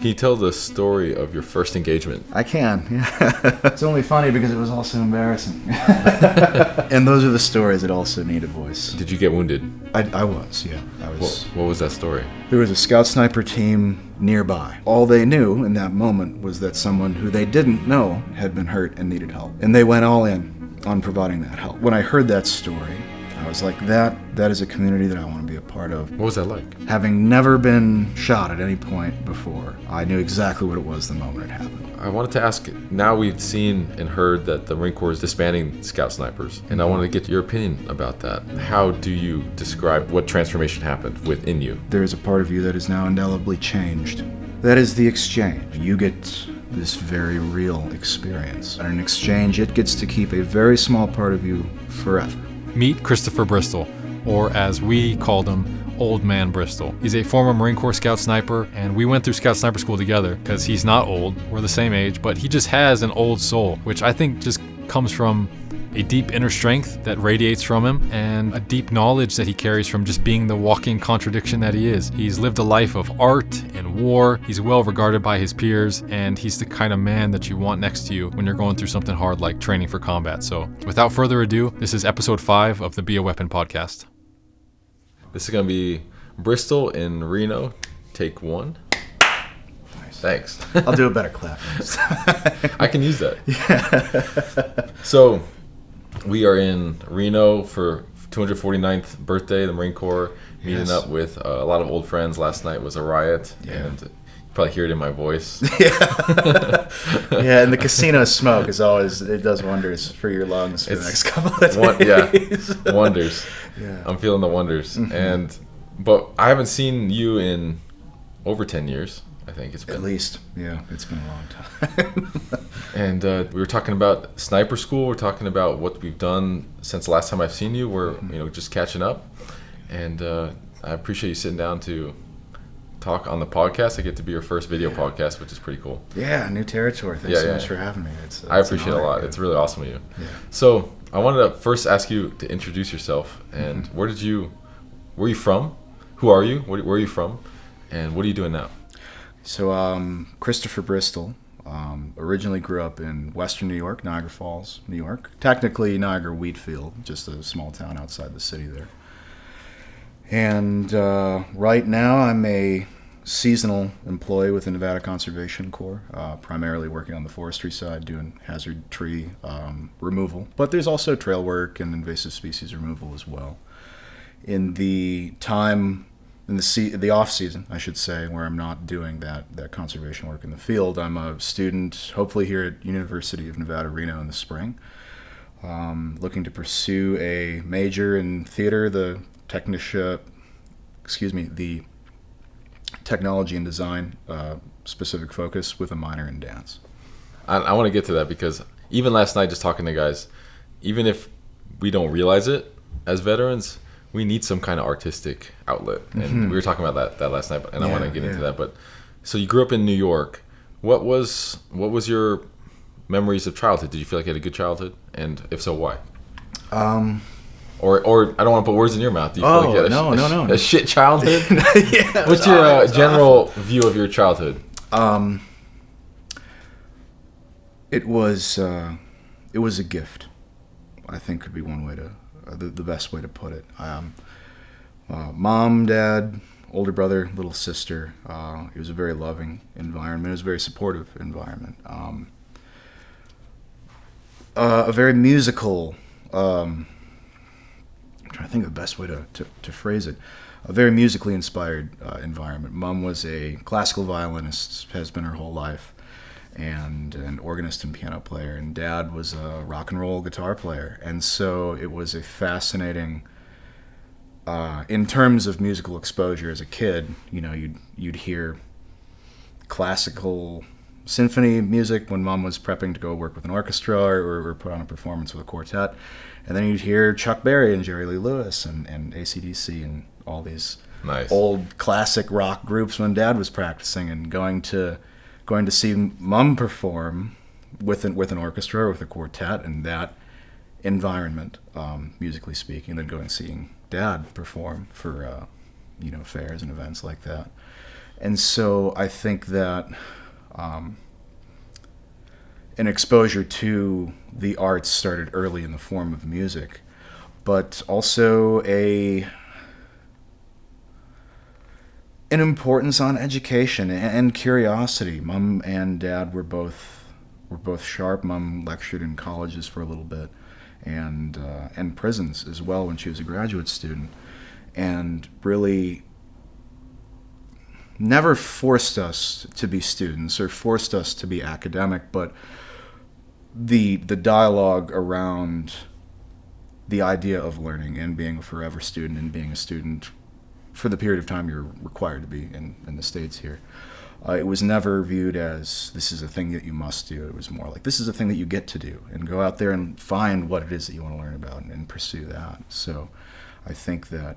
Can you tell the story of your first engagement? I can, yeah. It's only funny because it was also embarrassing. And those are the stories that also need a voice. Did you get wounded? I was, yeah. What was that story? There was a scout sniper team nearby. All they knew in that moment was that someone who they didn't know had been hurt and needed help. And they went all in on providing that help. When I heard that story, I was like, that is a community that I want to be a part of. What was that like? Having never been shot at any point before, I knew exactly what it was the moment it happened. I wanted to ask, now we've seen and heard that the Marine Corps is disbanding scout snipers, and I wanted to get your opinion about that. How do you describe what transformation happened within you? There is a part of you that is now indelibly changed. That is the exchange. You get this very real experience. And in exchange, it gets to keep a very small part of you forever. Meet Christopher Bristol, or as we called him, Old Man Bristol. He's a former Marine Corps Scout Sniper, and we went through Scout Sniper School together because he's not old, we're the same age, but he just has an old soul, which I think just comes from a deep inner strength that radiates from him and a deep knowledge that he carries from just being the walking contradiction that he is. He's lived a life of art and war. He's well regarded by his peers, and he's the kind of man that you want next to you when you're going through something hard like training for combat. So without further ado, this is episode 5 of the Be a Weapon podcast. This is going to be Bristol in Reno, take 1. Nice. Thanks. I'll do a better clap. I can use that. Yeah. So, we are in Reno for 249th birthday of the Marine Corps, meeting up with a lot of old friends. Last night was a riot, and you probably hear it in my voice. Yeah. Yeah, and the casino smoke is always, it does wonders for your lungs for the next couple of days. Yeah, wonders. Yeah. I'm feeling the wonders. Mm-hmm. But I haven't seen you in over 10 years. I think it's been. At least, yeah, it's been a long time. And we were talking about sniper school. We're talking about what we've done since the last time I've seen you. We're just catching up, and I appreciate you sitting down to talk on the podcast. I get to be your first video podcast, which is pretty cool. Yeah, new territory. Thanks so much for having me. I appreciate it a lot. Yeah. It's really awesome of you. Yeah. So I wanted to first ask you to introduce yourself and where are you from? Who are you? Where are you from? And what are you doing now? So Christopher Bristol. Originally grew up in Western New York, Niagara Falls, New York. Technically Niagara Wheatfield, just a small town outside the city there. And right now I'm a seasonal employee with the Nevada Conservation Corps, primarily working on the forestry side, doing hazard tree removal. But there's also trail work and invasive species removal as well. In the off season, I should say, where I'm not doing that conservation work in the field, I'm a student, hopefully here at University of Nevada, Reno in the spring, looking to pursue a major in theater, the technology and design specific focus with a minor in dance. I want to get to that because even last night, just talking to guys, even if we don't realize it as veterans, we need some kind of artistic outlet. And we were talking about that last night, and I want to get into that. But so you grew up in New York. What was your memories of childhood? Did you feel like you had a good childhood? And if so, why? Or I don't want to put words in your mouth. Do you feel like you had a shit childhood? Yeah, what's your general view of your childhood? It was a gift, I think could be one way to the best way to put it. Mom, dad, older brother, little sister. It was a very loving environment. It was a very supportive environment. A very musical. I'm trying to think of the best way to phrase it. A very musically inspired environment. Mom was a classical violinist, has been her whole life, and an organist and piano player, and Dad was a rock and roll guitar player. And so it was a fascinating, in terms of musical exposure as a kid, you'd hear classical symphony music when Mom was prepping to go work with an orchestra or put on a performance with a quartet. And then you'd hear Chuck Berry and Jerry Lee Lewis and AC/DC and all these old classic rock groups when Dad was practicing, and going to see Mom perform with an orchestra or with a quartet and that environment, musically speaking, then going and seeing Dad perform for fairs and events like that. And so I think that an exposure to the arts started early in the form of music, but also an importance on education and curiosity. Mom and Dad were both sharp. Mom lectured in colleges for a little bit, and prisons as well when she was a graduate student, and really never forced us to be students or forced us to be academic, but the dialogue around the idea of learning and being a forever student and being a student for the period of time you're required to be in the States here. It was never viewed as this is a thing that you must do. It was more like this is a thing that you get to do, and go out there and find what it is that you want to learn about and pursue that. So I think that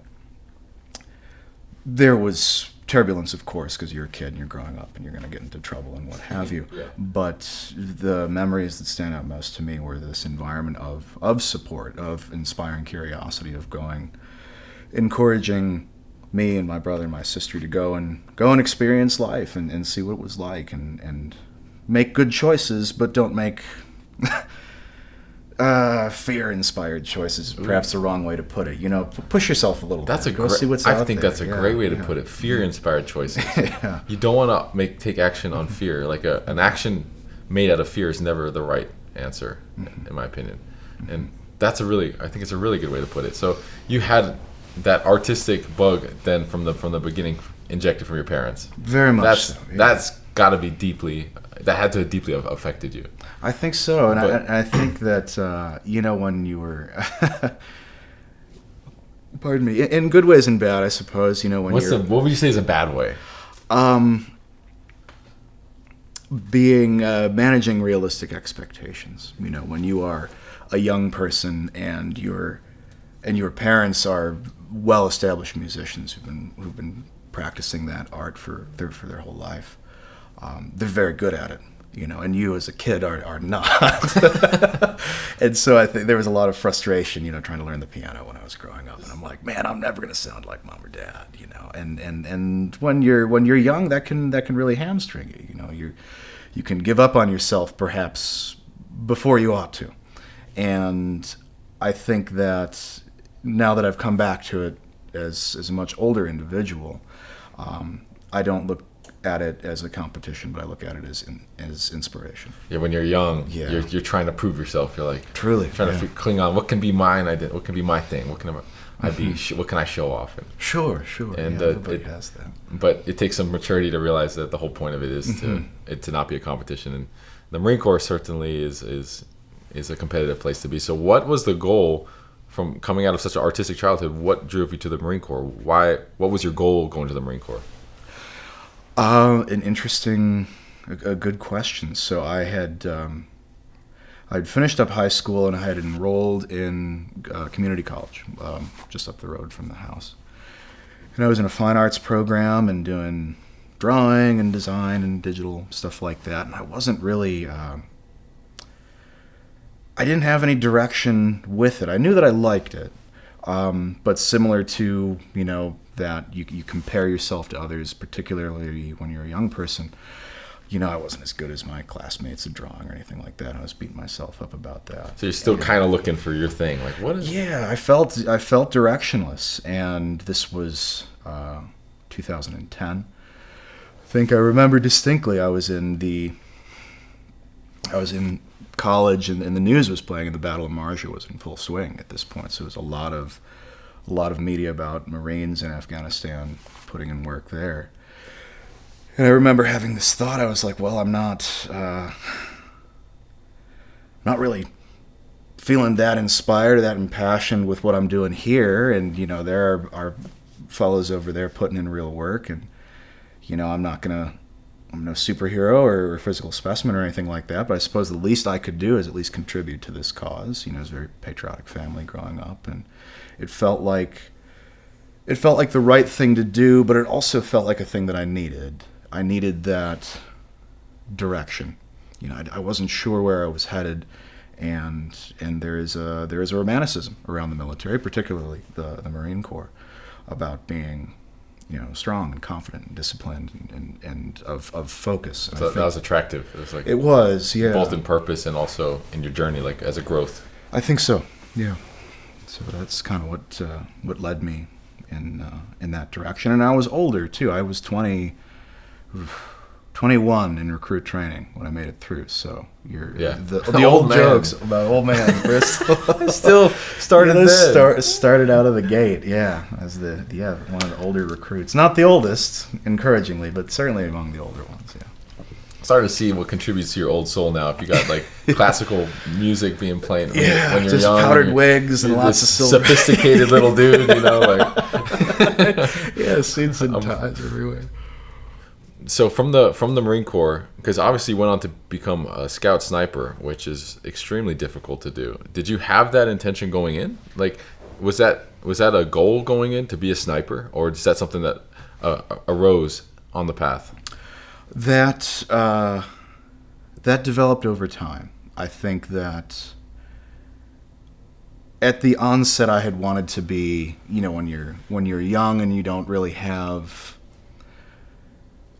there was turbulence, of course, because you're a kid and you're growing up and you're going to get into trouble and what have you. Yeah. But the memories that stand out most to me were this environment of support, of inspiring curiosity, of encouraging me and my brother and my sister to go and experience life and see what it was like and make good choices, but don't make fear-inspired choices. Perhaps the wrong way to put it. Push yourself a little bit. See what's out there. I think that's a great way to put it. Fear-inspired choices. Yeah. You don't want to take action on fear. Like an action made out of fear is never the right answer, in my opinion. And I think it's a really good way to put it. So you had that artistic bug then from the beginning injected from your parents. Very much so. Yeah. That's got to be that had to have deeply affected you. I think so, and I think that when you were, pardon me, in good ways and bad, I suppose. What would you say is a bad way? Managing realistic expectations. When you are a young person and your parents are well-established musicians who've been practicing that art for their whole life. They're very good at it, and you as a kid are not. And so I think there was a lot of frustration, trying to learn the piano when I was growing up. And I'm like, man, I'm never going to sound like mom or dad, And when you're young, that can really hamstring you. You can give up on yourself perhaps before you ought to. And I think that now that I've come back to it as a much older individual, I don't look at it as a competition, but I look at it as inspiration. Yeah, when you're young, you're trying to prove yourself. You're like truly trying to cling on. What can be mine? What can be my thing? What can I be? What can I show off? And, sure. And everybody has that. But it takes some maturity to realize that the whole point of it is to not be a competition. And the Marine Corps certainly is a competitive place to be. So, what was the goal from coming out of such an artistic childhood? What drove you to the Marine Corps? Why? What was your goal going to the Marine Corps? A good question. So I'd finished up high school and I had enrolled in community college just up the road from the house. And I was in a fine arts program and doing drawing and design and digital stuff like that. And I wasn't really, I didn't have any direction with it. I knew that I liked it, but similar to, that you compare yourself to others, particularly when you're a young person. I wasn't as good as my classmates at drawing or anything like that. I was beating myself up about that. So you're still kind of looking for your thing, like what is? Yeah, I felt directionless, and this was 2010. I think I remember distinctly. I was in college, and the news was playing, and the Battle of Marja was in full swing at this point. So it was a lot of media about Marines in Afghanistan putting in work there. And I remember having this thought. I was like, well, I'm not really feeling that inspired or that impassioned with what I'm doing here. And, there are fellows over there putting in real work. And, I'm no superhero or physical specimen or anything like that. But I suppose the least I could do is at least contribute to this cause. It was a very patriotic family growing up. And it felt like the right thing to do, but it also felt like a thing that I needed. I needed that direction. I wasn't sure where I was headed, and there is a romanticism around the military, particularly the Marine Corps, about being, strong and confident and disciplined and of focus. And So that was attractive. It was like it was, yeah. both in purpose and also in your journey, like as a growth. I think so. Yeah. So that's kind of what led me in that direction. And I was older too. I was 21 in recruit training when I made it through. So the old man. jokes about old man Bristol Still started then. Started out of the gate. Yeah, as one of the older recruits. Not the oldest, encouragingly, but certainly among the older ones. Yeah. Starting to see what contributes to your old soul now. If you got like classical music being played when you're just young, powdered wigs and lots of silver. Sophisticated little dude, like suits and ties everywhere. So from the Marine Corps, because obviously you went on to become a scout sniper, which is extremely difficult to do. Did you have that intention going in? Like, was that a goal going in to be a sniper, or is that something that arose on the path? That developed over time. I think that at the onset, I had wanted to be, when you're young and you don't really have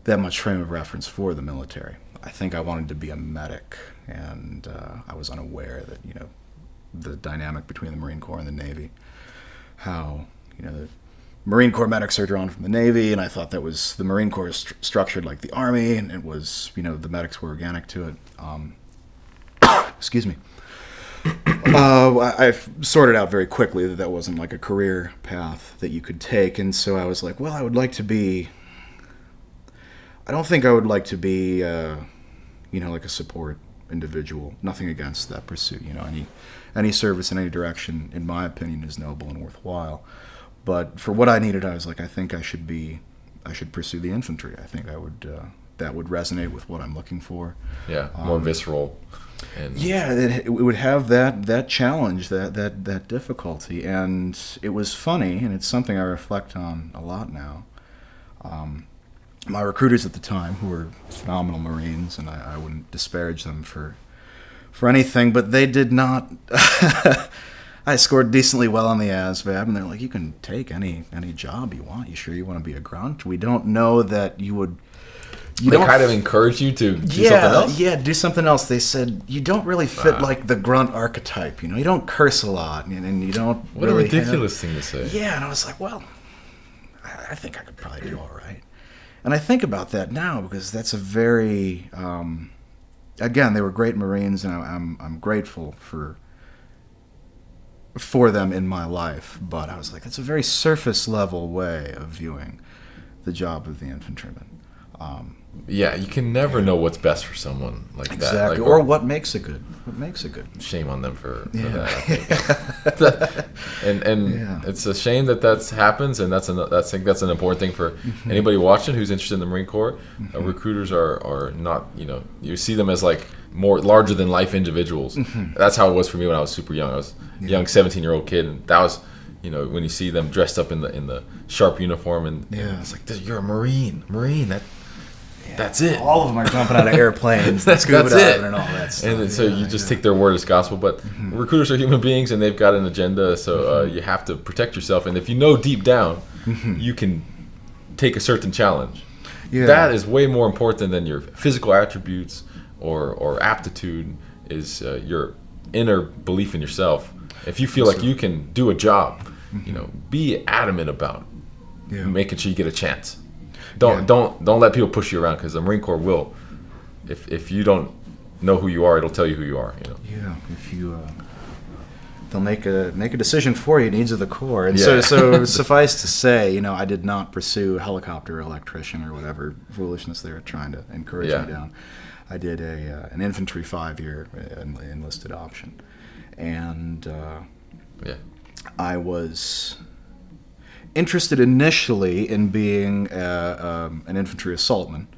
that much frame of reference for the military. I think I wanted to be a medic, and I was unaware that the dynamic between the Marine Corps and the Navy, how the Marine Corps medics are drawn from the Navy, and I thought that was the Marine Corps is structured like the Army, and it was the medics were organic to it. Excuse me. I sorted out very quickly that wasn't like a career path that you could take, and so I was like, well, I would like to be. I don't think I would like to be, like a support individual. Nothing against that pursuit. Any service in any direction, in my opinion, is noble and worthwhile. But for what I needed, I was like, I think I should pursue the infantry. I think that would resonate with what I'm looking for. Yeah, more visceral. And it would have that challenge, that difficulty, and it was funny, and it's something I reflect on a lot now. My recruiters at the time, who were phenomenal Marines, and I wouldn't disparage them for anything, but they did not. I scored decently well on the ASVAB, and they're like, "You can take any job you want. You sure you want to be a grunt? We don't know that you would." They kind of encourage you to do something else? Yeah, do something else. They said, you don't really fit like the grunt archetype. You don't curse a lot, and you don't What really a ridiculous thing to say. Yeah, and I was like, well, I think I could probably do all right. And I think about that now because that's a very, again, they were great Marines, and I'm grateful for them in my life. But I was like, that's a very surface level way of viewing the job of the infantryman. Yeah, you can never know what's best for someone like that. Exactly, or what makes a good. Shame on them for that. and it's a shame that happens, and I think that's an important thing for anybody watching who's interested in the Marine Corps. Recruiters are not, you see them as like more larger than life individuals. That's how it was for me when I was super young. I was a young 17-year-old kid, and that was. When you see them dressed up in the sharp uniform, and it's like, you're a Marine. That's it. All of them are jumping out of airplanes, that's scuba diving it, and all that stuff. And so you just take their word as gospel. But recruiters are human beings, and they've got an agenda. So you have to protect yourself. And if you know deep down, you can take a certain challenge. Yeah. That is way more important than your physical attributes or aptitude. Is your inner belief in yourself. If you feel like you can do a job. Be adamant about making sure you get a chance. Don't let people push you around, because the Marine Corps will. If you don't know who you are, it'll tell you who you are. Yeah. If you, they'll make a decision for you. Needs of the Corps, and so suffice to say, I did not pursue helicopter electrician or whatever foolishness they were trying to encourage me down. I did an infantry 5-year enlisted option, and I was interested initially in being an infantry assaultman,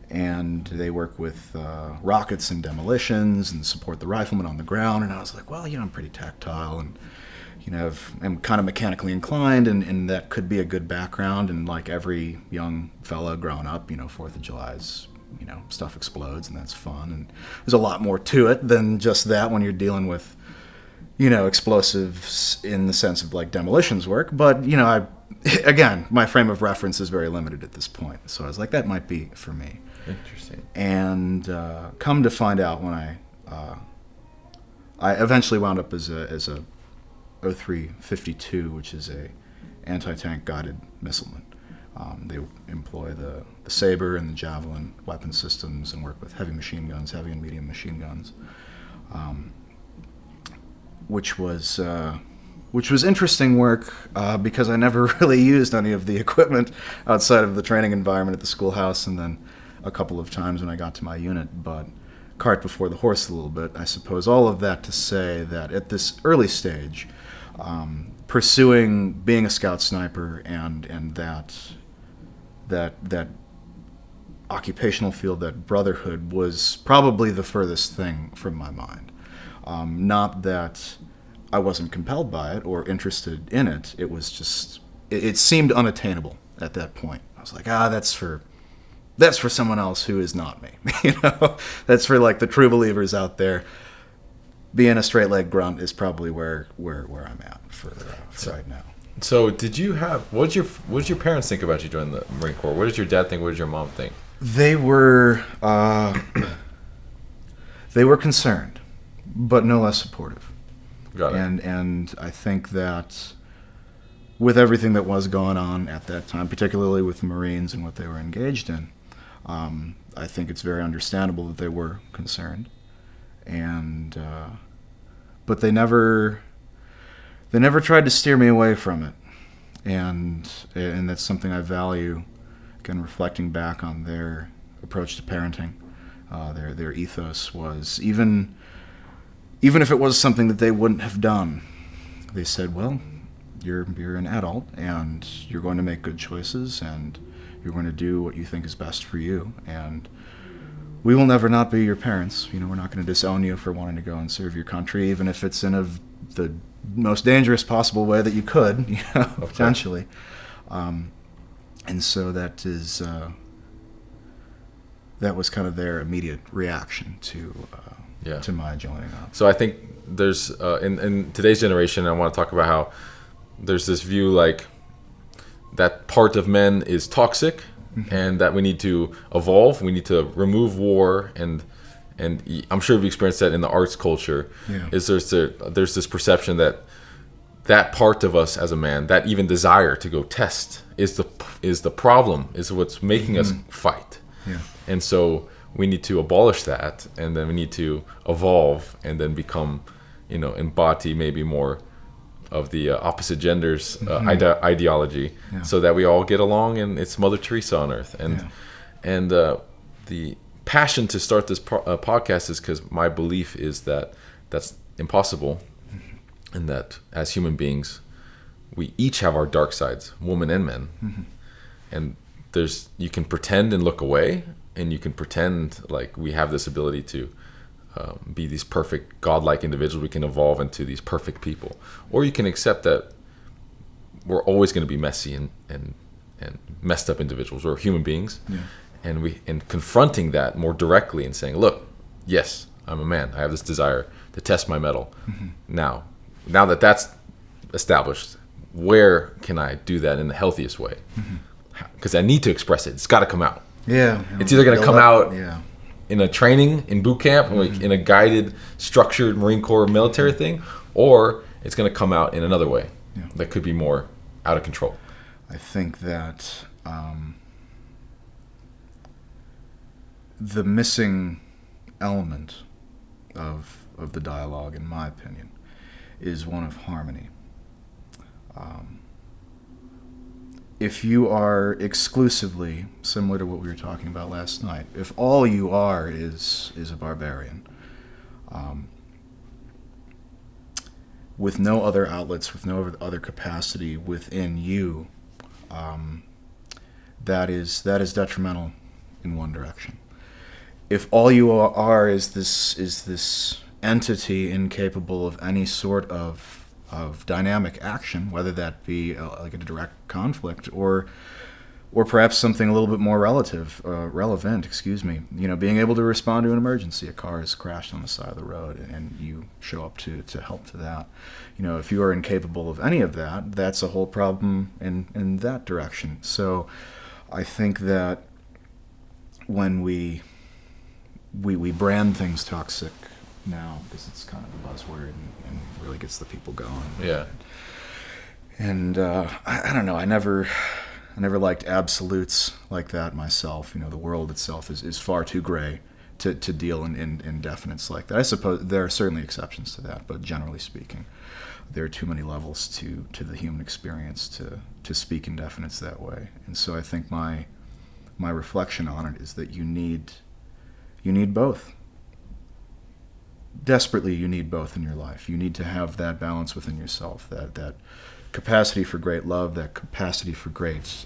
and they work with rockets and demolitions and support the rifleman on the ground. And I was like, well, I'm pretty tactile, and I'm kind of mechanically inclined, and that could be a good background. And like every young fella growing up, 4th of July's, stuff explodes, and that's fun. And there's a lot more to it than just that when you're dealing with explosives in the sense of like demolitions work. But, I again, my frame of reference is very limited at this point. So I was like, that might be for me. Interesting. And come to find out, when I eventually wound up as a 0352, which is a anti-tank guided missileman. They employ the Sabre and the Javelin weapon systems and work with heavy machine guns, heavy and medium machine guns, which was interesting work because I never really used any of the equipment outside of the training environment at the schoolhouse, and then a couple of times when I got to my unit. But cart before the horse a little bit, I suppose. All of that to say that at this early stage, pursuing being a scout sniper and that occupational field, that Brotherhood, was probably the furthest thing from my mind. Not that I wasn't compelled by it or interested in it. It was just, it seemed unattainable at that point. I was like, that's for someone else who is not me. That's for like the true believers out there. Being a straight leg grunt is probably where I'm at for right now. So what did your parents think about you joining the Marine Corps? What did your dad think? What did your mom think? They were concerned, but no less supportive. Got it. And I think that with everything that was going on at that time, particularly with the Marines and what they were engaged in, I think it's very understandable that they were concerned. And but they never tried to steer me away from it, and that's something I value. Again, reflecting back on their approach to parenting, their ethos was, even if it was something that they wouldn't have done, they said, well, you're an adult and you're going to make good choices and you're going to do what you think is best for you, and we will never not be your parents. We're not going to disown you for wanting to go and serve your country, even if it's in the most dangerous possible way that you could, potentially. And so that was kind of their immediate reaction to my joining up. So I think there's in today's generation, I want to talk about how there's this view like that part of men is toxic. Mm-hmm. And that we need to evolve. We need to remove war, and I'm sure you've experienced that in the arts culture. Yeah. Is there's this perception that part of us as a man, that even desire to go test, is the problem, is what's making us fight. Yeah. And so we need to abolish that, and then we need to evolve, and then become, embody maybe more of the opposite genders ideology, so that we all get along, and it's Mother Teresa on earth. And the passion to start this podcast is because my belief is that that's impossible, and that as human beings we each have our dark sides, women and men. And you can pretend and look away, and you can pretend like we have this ability to be these perfect godlike individuals. We can evolve into these perfect people, or you can accept that we're always going to be messy and messed up individuals. We're human beings, and confronting that more directly and saying, look, yes, I'm a man, I have this desire to test my mettle. Now that that's established, where can I do that in the healthiest way? Because I need to express it. It's got to come out. It's either going to come out in a training, in boot camp, like in a guided, structured Marine Corps military thing, or it's going to come out in another way that could be more out of control. I think that the missing element of the dialogue, in my opinion, is one of harmony. If you are exclusively, similar to what we were talking about last night, if all you are is a barbarian, with no other outlets, with no other capacity within you, that is detrimental in one direction. If all you are is this entity incapable of any sort of dynamic action, whether that be like a direct conflict or or perhaps something a little bit more relevant, being able to respond to an emergency. A car has crashed on the side of the road, and you show up to help to that. If you are incapable of any of that, that's a whole problem in that direction. So I think that when we brand things toxic now, because it's kind of a buzzword and really gets the people going. Yeah. And I don't know, I never liked absolutes like that myself. The world itself is far too gray to deal in indefinites like that. I suppose there are certainly exceptions to that, but generally speaking, there are too many levels to the human experience to speak in definites that way. And so I think my reflection on it is that you need both. Desperately, you need both in your life. You need to have that balance within yourself, that capacity for great love, that capacity for great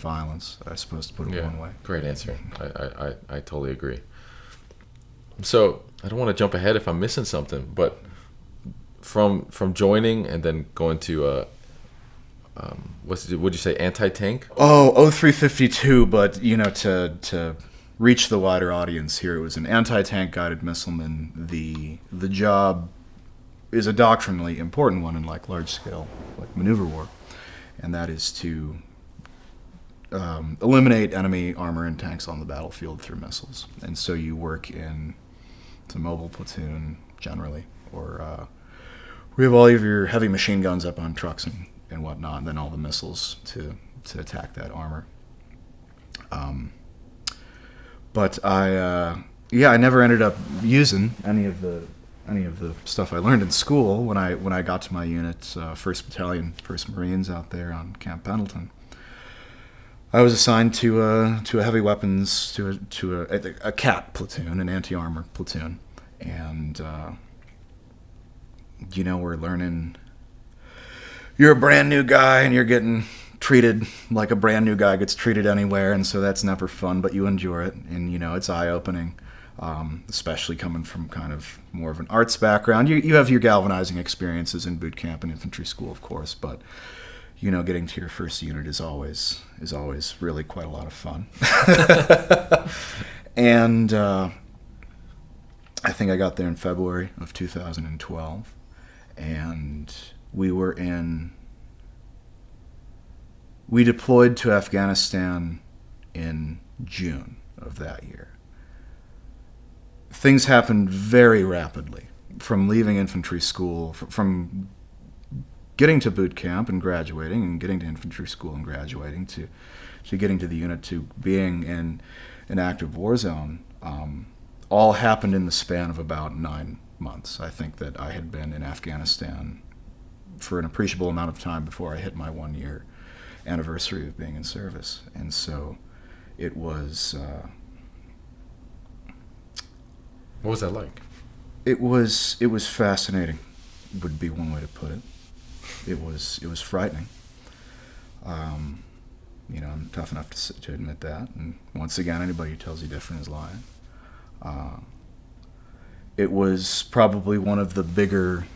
violence, I suppose, to put it one way. Great answer. I totally agree. So I don't want to jump ahead if I'm missing something, but from joining and then going to what'd you say, anti-tank? Oh, 0352, but to reach the wider audience here, it was an anti-tank guided missileman. The job is a doctrinally important one in large scale maneuver war, and that is to eliminate enemy armor and tanks on the battlefield through missiles. And so you work in a mobile platoon generally, or we have all of your heavy machine guns up on trucks and whatnot, and then all the missiles to attack that armor. But I never ended up using any of the stuff I learned in school when I got to my unit, 1st Battalion, 1st Marines out there on Camp Pendleton. I was assigned to a heavy weapons, to a CAT platoon, an anti-armor platoon, and we're learning. You're a brand new guy, and you're getting treated like a brand new guy gets treated anywhere, and so that's never fun, but you endure it, and it's eye-opening, especially coming from kind of more of an arts background. You have your galvanizing experiences in boot camp and infantry school, of course, but getting to your first unit is always really quite a lot of fun. And I think I got there in February of 2012, and we deployed to Afghanistan in June of that year. Things happened very rapidly from leaving infantry school, from getting to boot camp and graduating, and getting to infantry school and graduating, to getting to the unit, to being in an active Warzone. All happened in the span of about 9 months. I think that I had been in Afghanistan for an appreciable amount of time before I hit my 1-year anniversary of being in service. And so it was... what was that like? It was fascinating, would be one way to put it. It was frightening. I'm tough enough to admit that. And once again, anybody who tells you different is lying. It was probably one of the bigger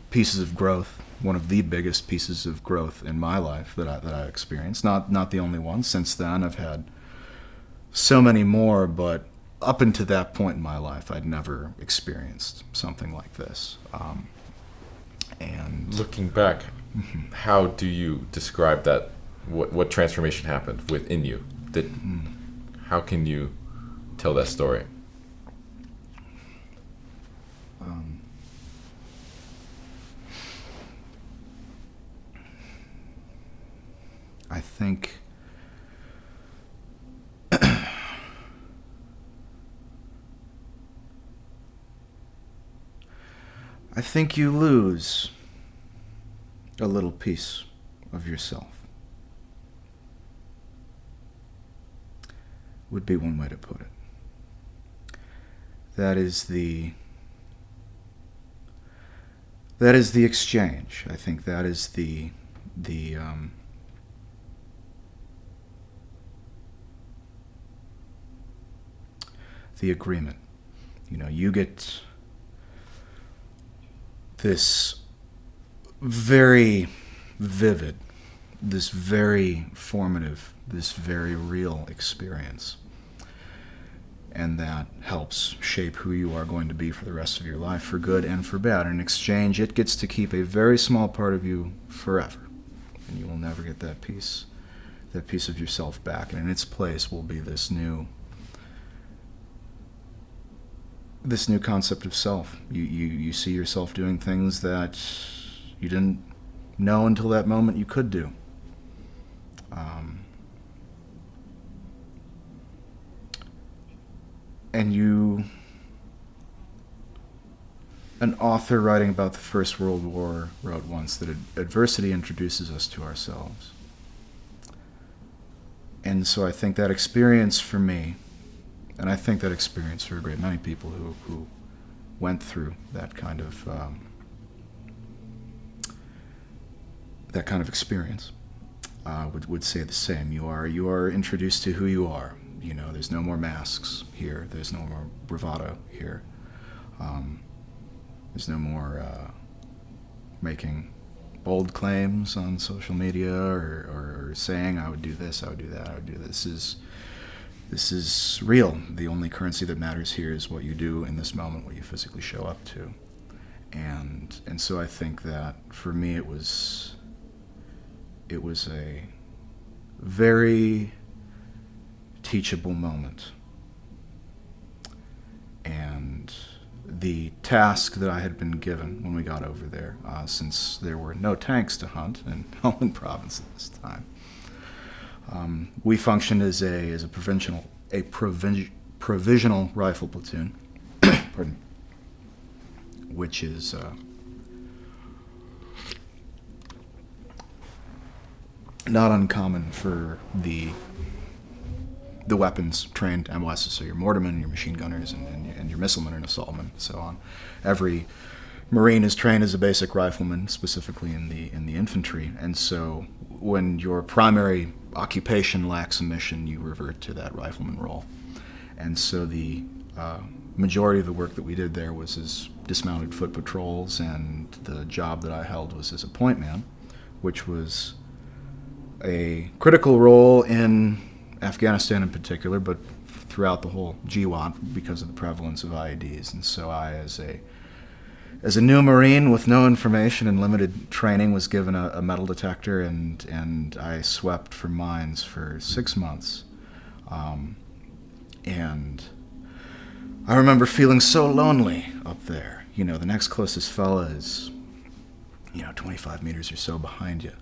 pieces of growth, one of the biggest pieces of growth in my life that I experienced. Not the only one. Since then, I've had so many more, but up until that point in my life, I'd never experienced something like this. And looking back, how do you describe that? What transformation happened within you? How can you tell that story? I think you lose a little piece of yourself. Would be one way to put it. That is the exchange. I think that is the agreement. You get this very vivid this very formative, this very real experience. And that helps shape who you are going to be for the rest of your life, for good and for bad. In exchange, it gets to keep a very small part of you forever. And you will never get that piece of yourself back. And in its place will be this new concept of self. You see yourself doing things that you didn't know until that moment you could do. And an author writing about the First World War wrote once that adversity introduces us to ourselves. And so I think that experience for me, and I think that experience for a great many people who went through that kind of experience, would say the same. You are introduced to who you are. You know, there's no more masks here. There's no more bravado here. There's no more making bold claims on social media or saying I would do this, I would do that, I would do this. This is real. The only currency that matters here is what you do in this moment, what you physically show up to. And so I think that for me it was a very teachable moment. And the task that I had been given when we got over there, since there were no tanks to hunt in Helmand Province at this time, we functioned as a provisional rifle platoon, pardon, which is not uncommon for the weapons trained MOSs, so your mortarmen, your machine gunners, and your missilemen and assaultmen, and so on. Every Marine is trained as a basic rifleman, specifically in the infantry, and so when your primary occupation lacks a mission, you revert to that rifleman role. And so the majority of the work that we did there was as dismounted foot patrols, and the job that I held was as a point man, which was a critical role in Afghanistan in particular, but throughout the whole GWAT because of the prevalence of IEDs. And so I, as a new Marine with no information and limited training, was given a metal detector, and I swept for mines for 6 months. And I remember feeling so lonely up there. You know, the next closest fella is, 25 meters or so behind you.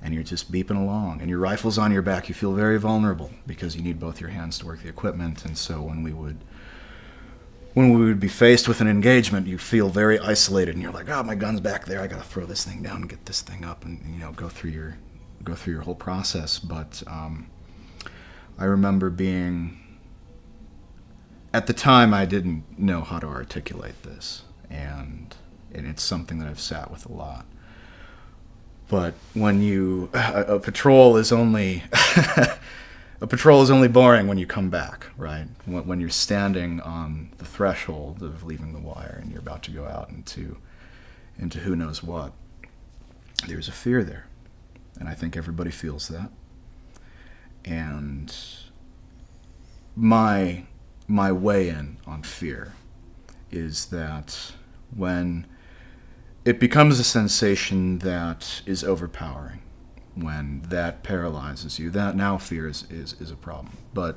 And you're just beeping along, and your rifle's on your back. You feel very vulnerable because you need both your hands to work the equipment. And so when we would be faced with an engagement, you feel very isolated, and you're like, my gun's back there. I got to throw this thing down and get this thing up, and go through your whole process. But I remember being, at the time, I didn't know how to articulate this, and it's something that I've sat with a lot. But when a patrol is only boring when you come back, right? When you're standing on the threshold of leaving the wire and you're about to go out into who knows what, there's a fear there, and I think everybody feels that. And my way in on fear is that when it becomes a sensation that is overpowering, when that paralyzes you, that now fear is a problem. But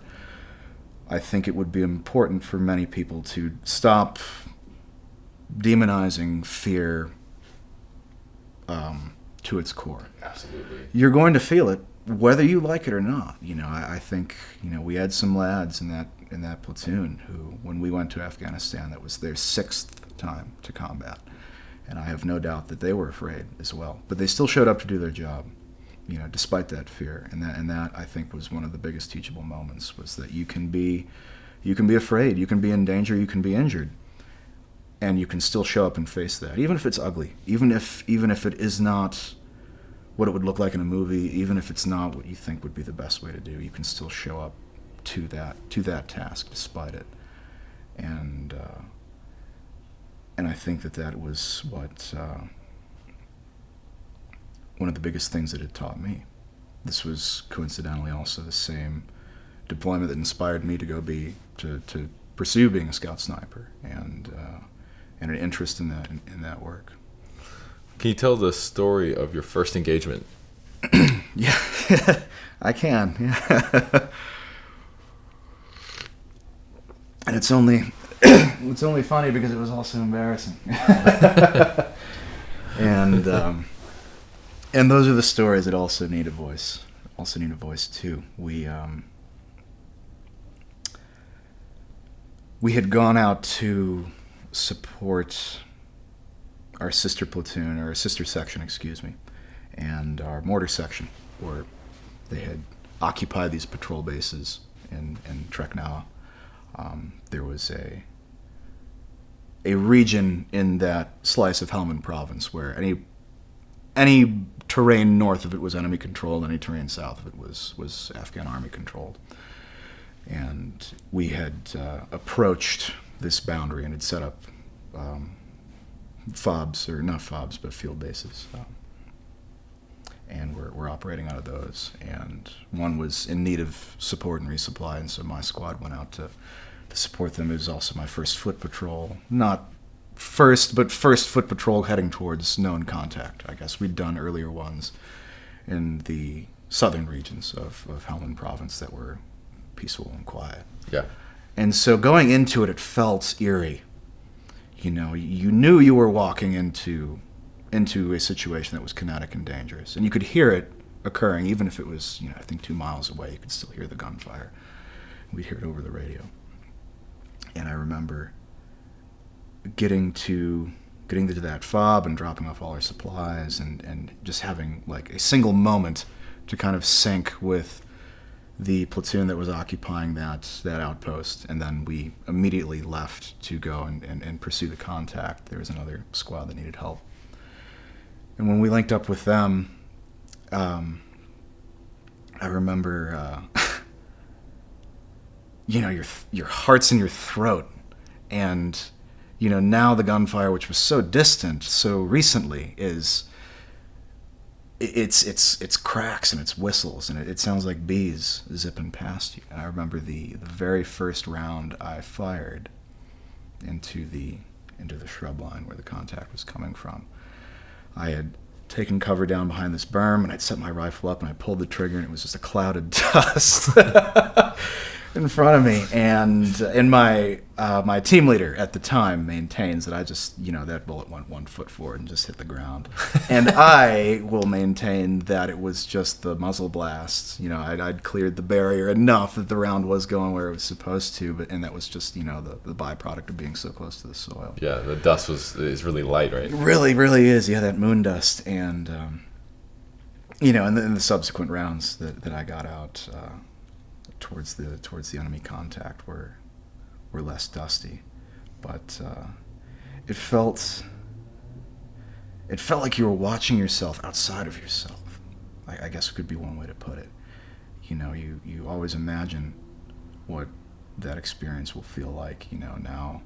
I think it would be important for many people to stop demonizing fear to its core. Absolutely. You're going to feel it, whether you like it or not. I think, we had some lads in that platoon who, when we went to Afghanistan, that was their 6th time to combat. And I have no doubt that they were afraid as well. But they still showed up to do their job, despite that fear. And that I think was one of the biggest teachable moments, was that you can be afraid, you can be in danger, you can be injured, and you can still show up and face that, even if it's ugly, even if it is not what it would look like in a movie, even if it's not what you think would be the best way to do, you can still show up to that task despite it. And I think that was one of the biggest things that it taught me. This was coincidentally also the same deployment that inspired me to go to pursue being a scout sniper, and an interest in that work. Can you tell the story of your first engagement? Yeah, I can. Yeah. And it's only funny because it was also embarrassing. And those are the stories that also need a voice. Also need a voice too. We had gone out to support our sister platoon, or our sister section, excuse me, and our mortar section, where they had occupied these patrol bases in Treknawa. There was a region in that slice of Helmand province where any terrain north of it was enemy controlled, any terrain south of it was Afghan army controlled. And we had approached this boundary and had set up FOBs, or not FOBs, but field bases. And we're operating out of those. And one was in need of support and resupply, and so my squad went out to support them. It was also my first foot patrol. Not first, but first foot patrol heading towards known contact. I guess we'd done earlier ones in the southern regions of Helmand province that were peaceful and quiet. Yeah. And so going into it, it felt eerie. You know, you knew you were walking into a situation that was kinetic and dangerous. And you could hear it occurring, even if it was, I think 2 miles away. You could still hear the gunfire. We'd hear it over the radio. And I remember getting to that FOB and dropping off all our supplies and just having like a single moment to kind of sync with the platoon that was occupying that outpost. And then we immediately left to go and pursue the contact. There was another squad that needed help. And when we linked up with them, I remember, your heart's in your throat. And, now the gunfire, which was so distant, so recently, it's cracks and it's whistles, and it sounds like bees zipping past you. And I remember the very first round I fired into the shrub line where the contact was coming from. I had taken cover down behind this berm, and I'd set my rifle up, and I pulled the trigger, and it was just a cloud of dust in front of me. And my team leader at the time maintains that I just, that bullet went 1 foot forward and just hit the ground. And I will maintain that it was just the muzzle blast. I'd cleared the barrier enough that the round was going where it was supposed to, and that was just, the byproduct of being so close to the soil. Yeah, the dust is really light, right? It really, really is. Yeah, that moon dust. And, and the subsequent rounds that I got out towards the enemy contact were less dusty, but it felt like you were watching yourself outside of yourself. I guess could be one way to put it. You always imagine what that experience will feel like. Now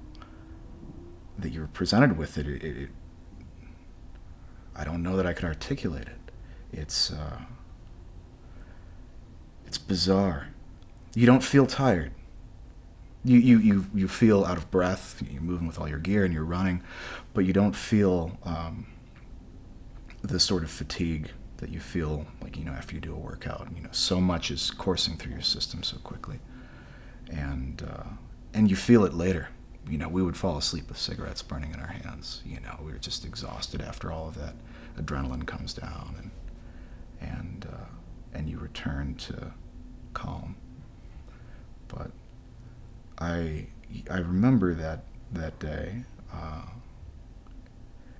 that you're presented with it, I don't know that I could articulate it. It's bizarre. You don't feel tired. You feel out of breath. You're moving with all your gear and you're running, but you don't feel the sort of fatigue that you feel like after you do a workout. So much is coursing through your system so quickly, and you feel it later. We would fall asleep with cigarettes burning in our hands. We were just exhausted after all of that. Adrenaline comes down, and you return to calm. But I remember that day.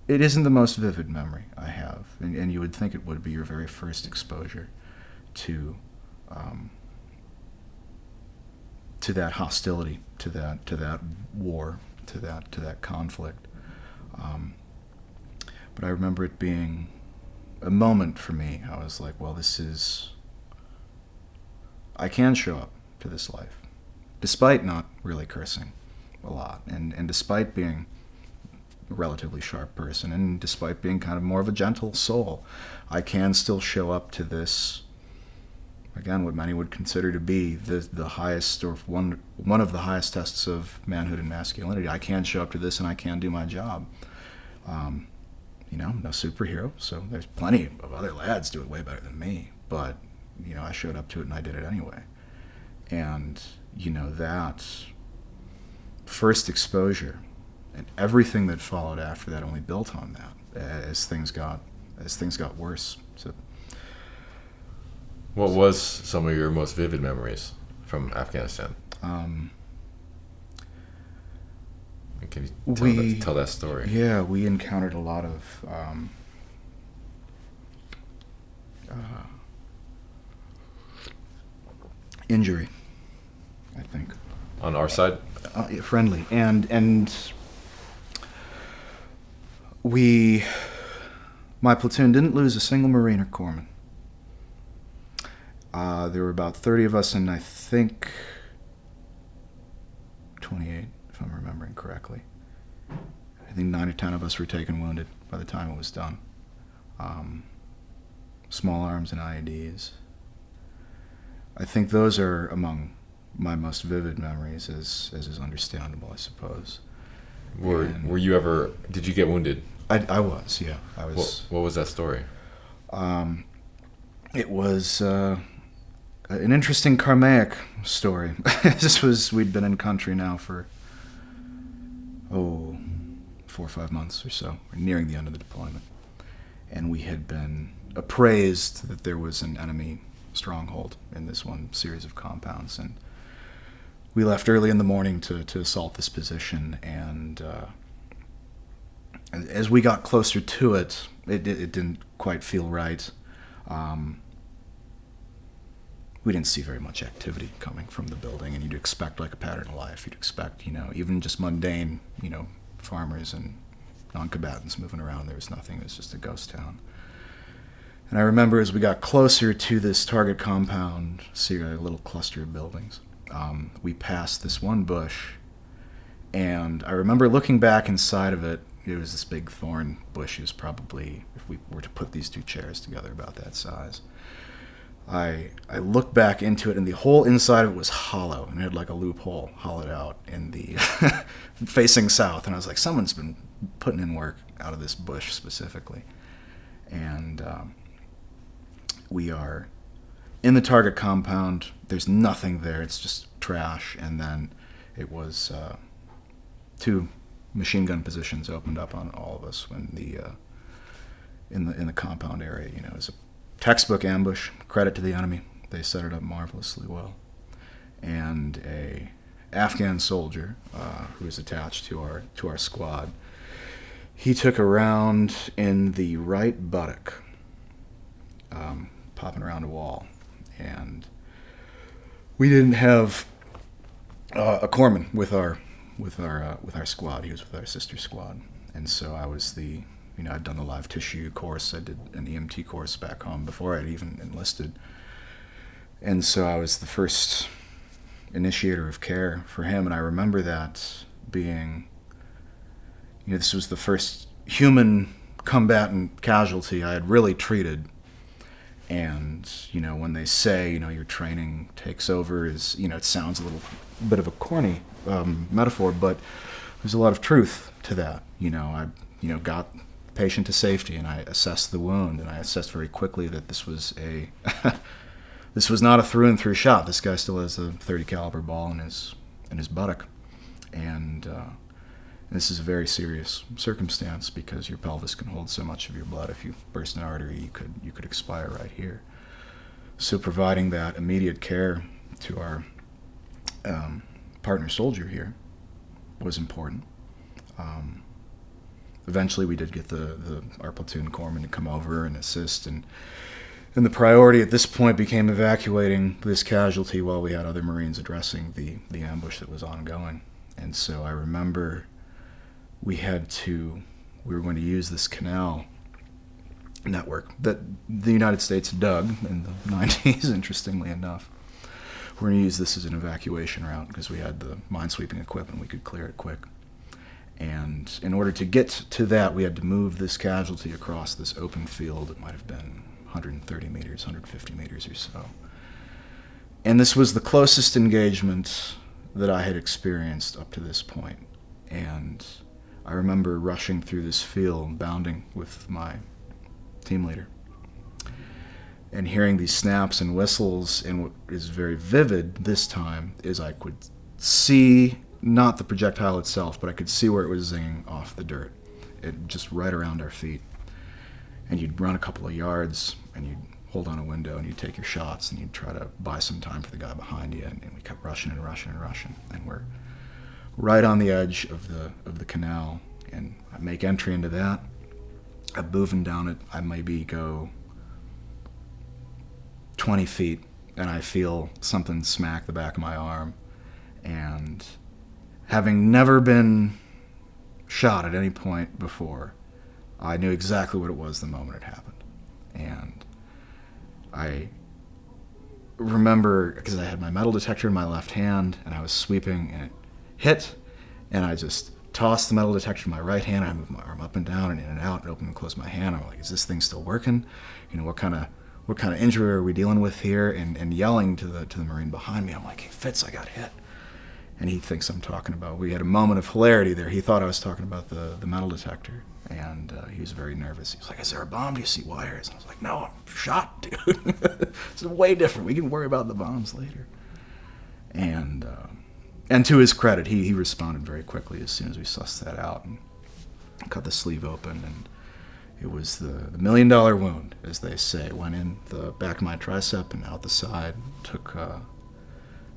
It isn't the most vivid memory I have, and you would think it would be your very first exposure to that hostility, to that war, to that conflict. But I remember it being a moment for me. I was like, well, I can show up to this life, despite not really cursing a lot, and despite being a relatively sharp person, and despite being kind of more of a gentle soul, I can still show up to this, again, what many would consider to be the highest, or one of the highest tests of manhood and masculinity. I can show up to this and I can do my job. No superhero, so there's plenty of other lads do it way better than me, but, I showed up to it and I did it anyway. And, that first exposure and everything that followed after that only built on that as things got worse. So, what was some of your most vivid memories from Afghanistan? Can you tell that story? Yeah, we encountered a lot of injury, I think. On our side? Friendly. And my platoon didn't lose a single Marine or Corpsman. There were about 30 of us, and I think 28, if I'm remembering correctly. I think 9 or 10 of us were taken wounded by the time it was done. Small arms and IEDs. I think those are among my most vivid memories, as is understandable, I suppose. Were you ever? Did you get wounded? I was, yeah. I was. What was that story? It was an interesting karmic story. We'd been in country now for 4 or 5 months or so. We're nearing the end of the deployment, and we had been appraised that there was an enemy stronghold in this one series of compounds, and we left early in the morning to assault this position, and as we got closer to it, it didn't quite feel right. We didn't see very much activity coming from the building, and you'd expect like a pattern of life. You'd expect, even just mundane, farmers and non-combatants moving around. There was nothing. It was just a ghost town. And I remember as we got closer to this target compound, see a little cluster of buildings, we passed this one bush, and I remember looking back inside of it. It was this big thorn bush. It was probably, if we were to put these two chairs together, about that size. I looked back into it, and the whole inside of it was hollow, and it had like a loophole hollowed out in the facing south. And I was like, someone's been putting in work out of this bush specifically. And we are in the target compound. There's nothing there. It's just trash. And then it was 2 machine gun positions opened up on all of us when in the compound area. It was a textbook ambush. Credit to the enemy. They set it up marvelously well. And a Afghan soldier who was attached to our squad, he took a round in the right buttock, popping around a wall, and we didn't have a corpsman with our squad. He was with our sister squad, and so I was I'd done the live tissue course. I did an EMT course back home before I'd even enlisted, and so I was the first initiator of care for him. And I remember that being, this was the first human combatant casualty I had really treated. And, when they say, your training takes over, it sounds a little bit of a corny metaphor, but there's a lot of truth to that. I got the patient to safety, and I assessed the wound, and I assessed very quickly that this was this was not a through and through shot. This guy still has a .30 caliber ball in his buttock, and this is a very serious circumstance because your pelvis can hold so much of your blood. If you burst an artery, you could expire right here. So providing that immediate care to our partner soldier here was important. Eventually, we did get our platoon corpsman to come over and assist, and the priority at this point became evacuating this casualty while we had other Marines addressing the ambush that was ongoing. And so I remember we were going to use this canal network that the United States dug in the 90s, interestingly enough. We're going to use this as an evacuation route because we had the minesweeping equipment. We could clear it quick. And in order to get to that, we had to move this casualty across this open field. It might have been 130 meters, 150 meters or so. And this was the closest engagement that I had experienced up to this point. And I remember rushing through this field, bounding with my team leader, and hearing these snaps and whistles. And what is very vivid this time is I could see not the projectile itself, but I could see where it was zinging off the dirt, just right around our feet. And you'd run a couple of yards, and you'd hold on a window, and you'd take your shots, and you'd try to buy some time for the guy behind you. And we kept rushing and rushing and rushing, and we're right on the edge of the canal. And I make entry into that. I'm moving down it. I maybe go 20 feet, and I feel something smack the back of my arm. And having never been shot at any point before, I knew exactly what it was the moment it happened. And I remember, because I had my metal detector in my left hand, and I was sweeping, and it hit, and I just tossed the metal detector in my right hand. I moved my arm up and down and in and out and open and close my hand. I'm like, is this thing still working? You know, what kind of injury are we dealing with here? And yelling to the Marine behind me, I'm like, hey, Fitz, I got hit. And he thinks I'm talking about, we had a moment of hilarity there. He thought I was talking about the metal detector. And he was very nervous. He was like, is there a bomb? Do you see wires? And I was like, no, I'm shot, dude. This is way different. We can worry about the bombs later. And to his credit, he responded very quickly as soon as we sussed that out and cut the sleeve open. And it was the $1 million wound, as they say. Went in the back of my tricep and out the side.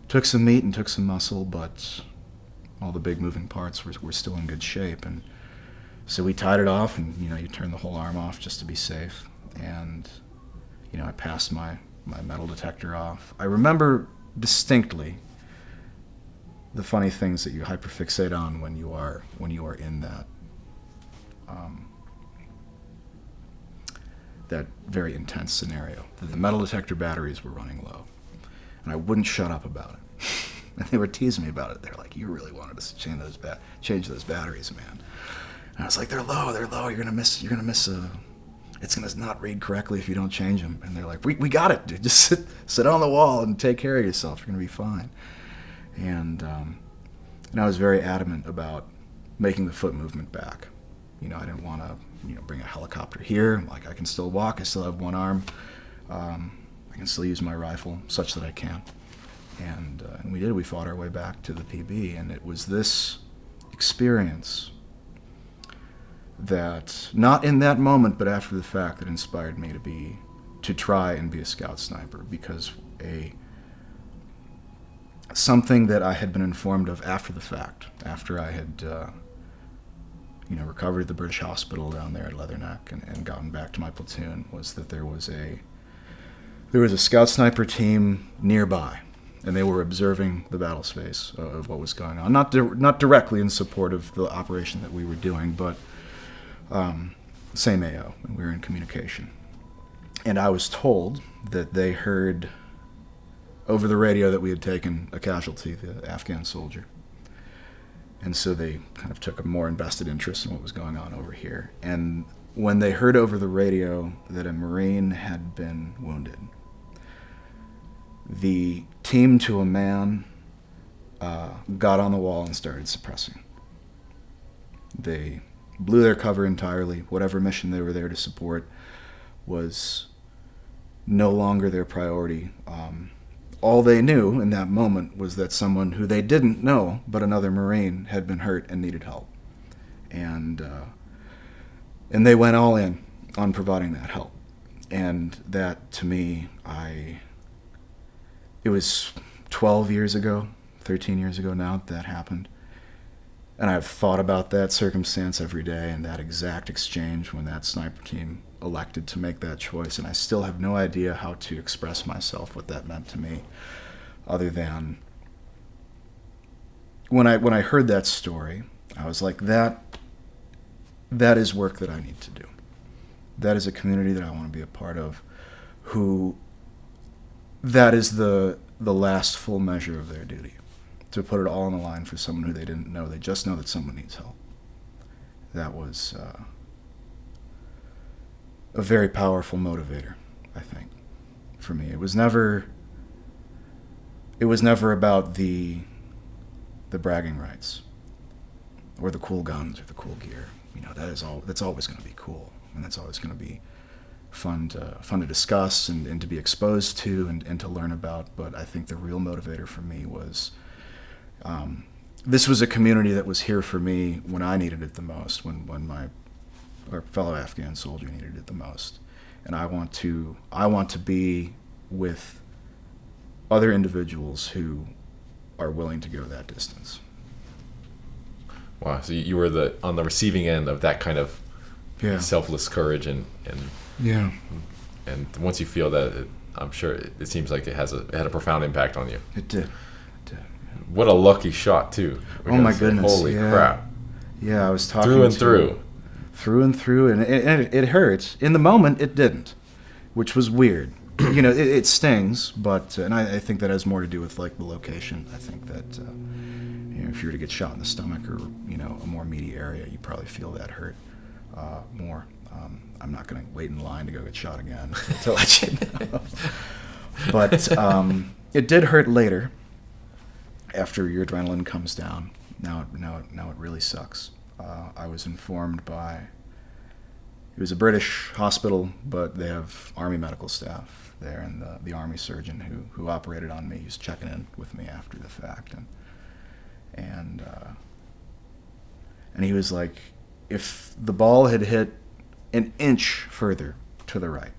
Took some meat and took some muscle, but all the big moving parts were still in good shape. And so we tied it off, and you turn the whole arm off just to be safe. And I passed my metal detector off. I remember distinctly the funny things that you hyperfixate on when you are in that very intense scenario. The metal detector batteries were running low, and I wouldn't shut up about it. And they were teasing me about it. They're like, "You really wanted us to change those batteries, man." And I was like, "They're low. You're gonna miss it's gonna not read correctly if you don't change them." And they're like, "We got it, dude. Just sit on the wall and take care of yourself. You're gonna be fine." And I was very adamant about making the foot movement back. I didn't want to bring a helicopter here. Like, I can still walk. I still have one arm. I can still use my rifle such that I can. And we did. We fought our way back to the PB, and it was this experience that, not in that moment, but after the fact, that inspired me to try and be a scout sniper, because something that I had been informed of after the fact, after I had recovered at the British hospital down there at Leatherneck and gotten back to my platoon, was that there was a scout sniper team nearby, and they were observing the battle space of what was going on. Not directly in support of the operation that we were doing, but same AO, and we were in communication. And I was told that they heard over the radio that we had taken a casualty, the Afghan soldier. And so they kind of took a more invested interest in what was going on over here. And when they heard over the radio that a Marine had been wounded, the team to a man got on the wall and started suppressing. They blew their cover entirely. Whatever mission they were there to support was no longer their priority. All they knew in that moment was that someone who they didn't know, but another Marine, had been hurt and needed help. And they went all in on providing that help. And that, to me, it was 12 years ago, 13 years ago now that happened. And I've thought about that circumstance every day, and that exact exchange when that sniper team elected to make that choice. And I still have no idea how to express myself what that meant to me, other than when I heard that story, I was like, that is work that I need to do. That is a community that I want to be a part of, who that is the last full measure of their duty, to put it all on the line for someone who they didn't know. They just know that someone needs help. that was a very powerful motivator, I think, for me. It was never about the bragging rights or the cool guns or the cool gear. You know, that's always going to be cool, and that's always going to be fun to discuss and to be exposed to and to learn about. But I think the real motivator for me was this was a community that was here for me when I needed it the most, when my fellow Afghan soldier needed it the most. And I want to be with other individuals who are willing to go that distance. Wow, so you were on the receiving end of that kind of selfless courage and once you feel that, I'm sure it seems like it had a profound impact on you. It did. What a lucky shot too. Oh my goodness! Holy crap! Yeah, I was talking through and through, and it hurt. In the moment, it didn't, which was weird. You know, it stings, but and I think that has more to do with like the location. I think that you know, if you were to get shot in the stomach or you know a more meaty area, you probably feel that hurt more. I'm not going to wait in line to go get shot again to let you know. But it did hurt later. After your adrenaline comes down, now it really sucks. I was informed it was a British hospital, but they have Army medical staff there, and the Army surgeon who operated on me, he was checking in with me after the fact, and he was like, if the ball had hit an inch further to the right,